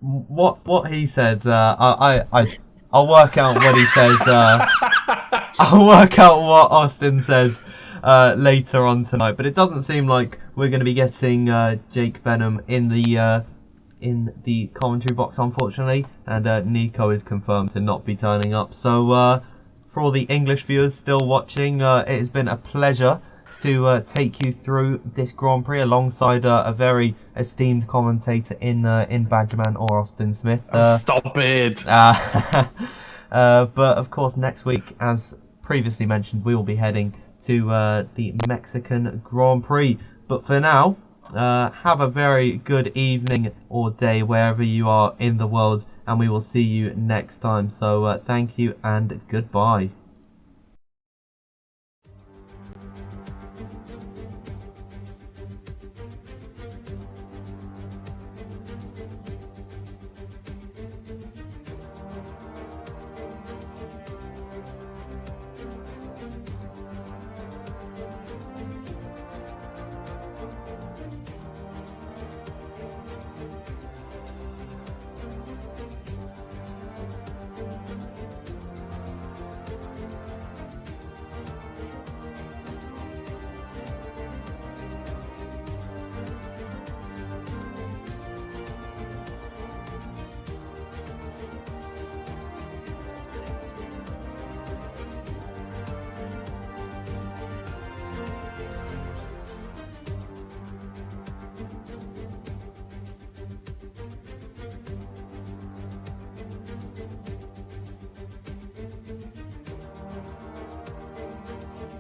What he said, I'll work out what he said. I'll work out what Austin said later on tonight. But it doesn't seem like we're going to be getting Jake Benham in the commentary box, unfortunately. And Nico is confirmed to not be turning up. So for all the English viewers still watching, it has been a pleasure to take you through this Grand Prix alongside a very esteemed commentator in Badgerman or Austin Smith. Stop it! But of course, next week, as previously mentioned, we will be heading to the Mexican Grand Prix. But for now, have a very good evening or day wherever you are in the world, and we will see you next time. So thank you and goodbye.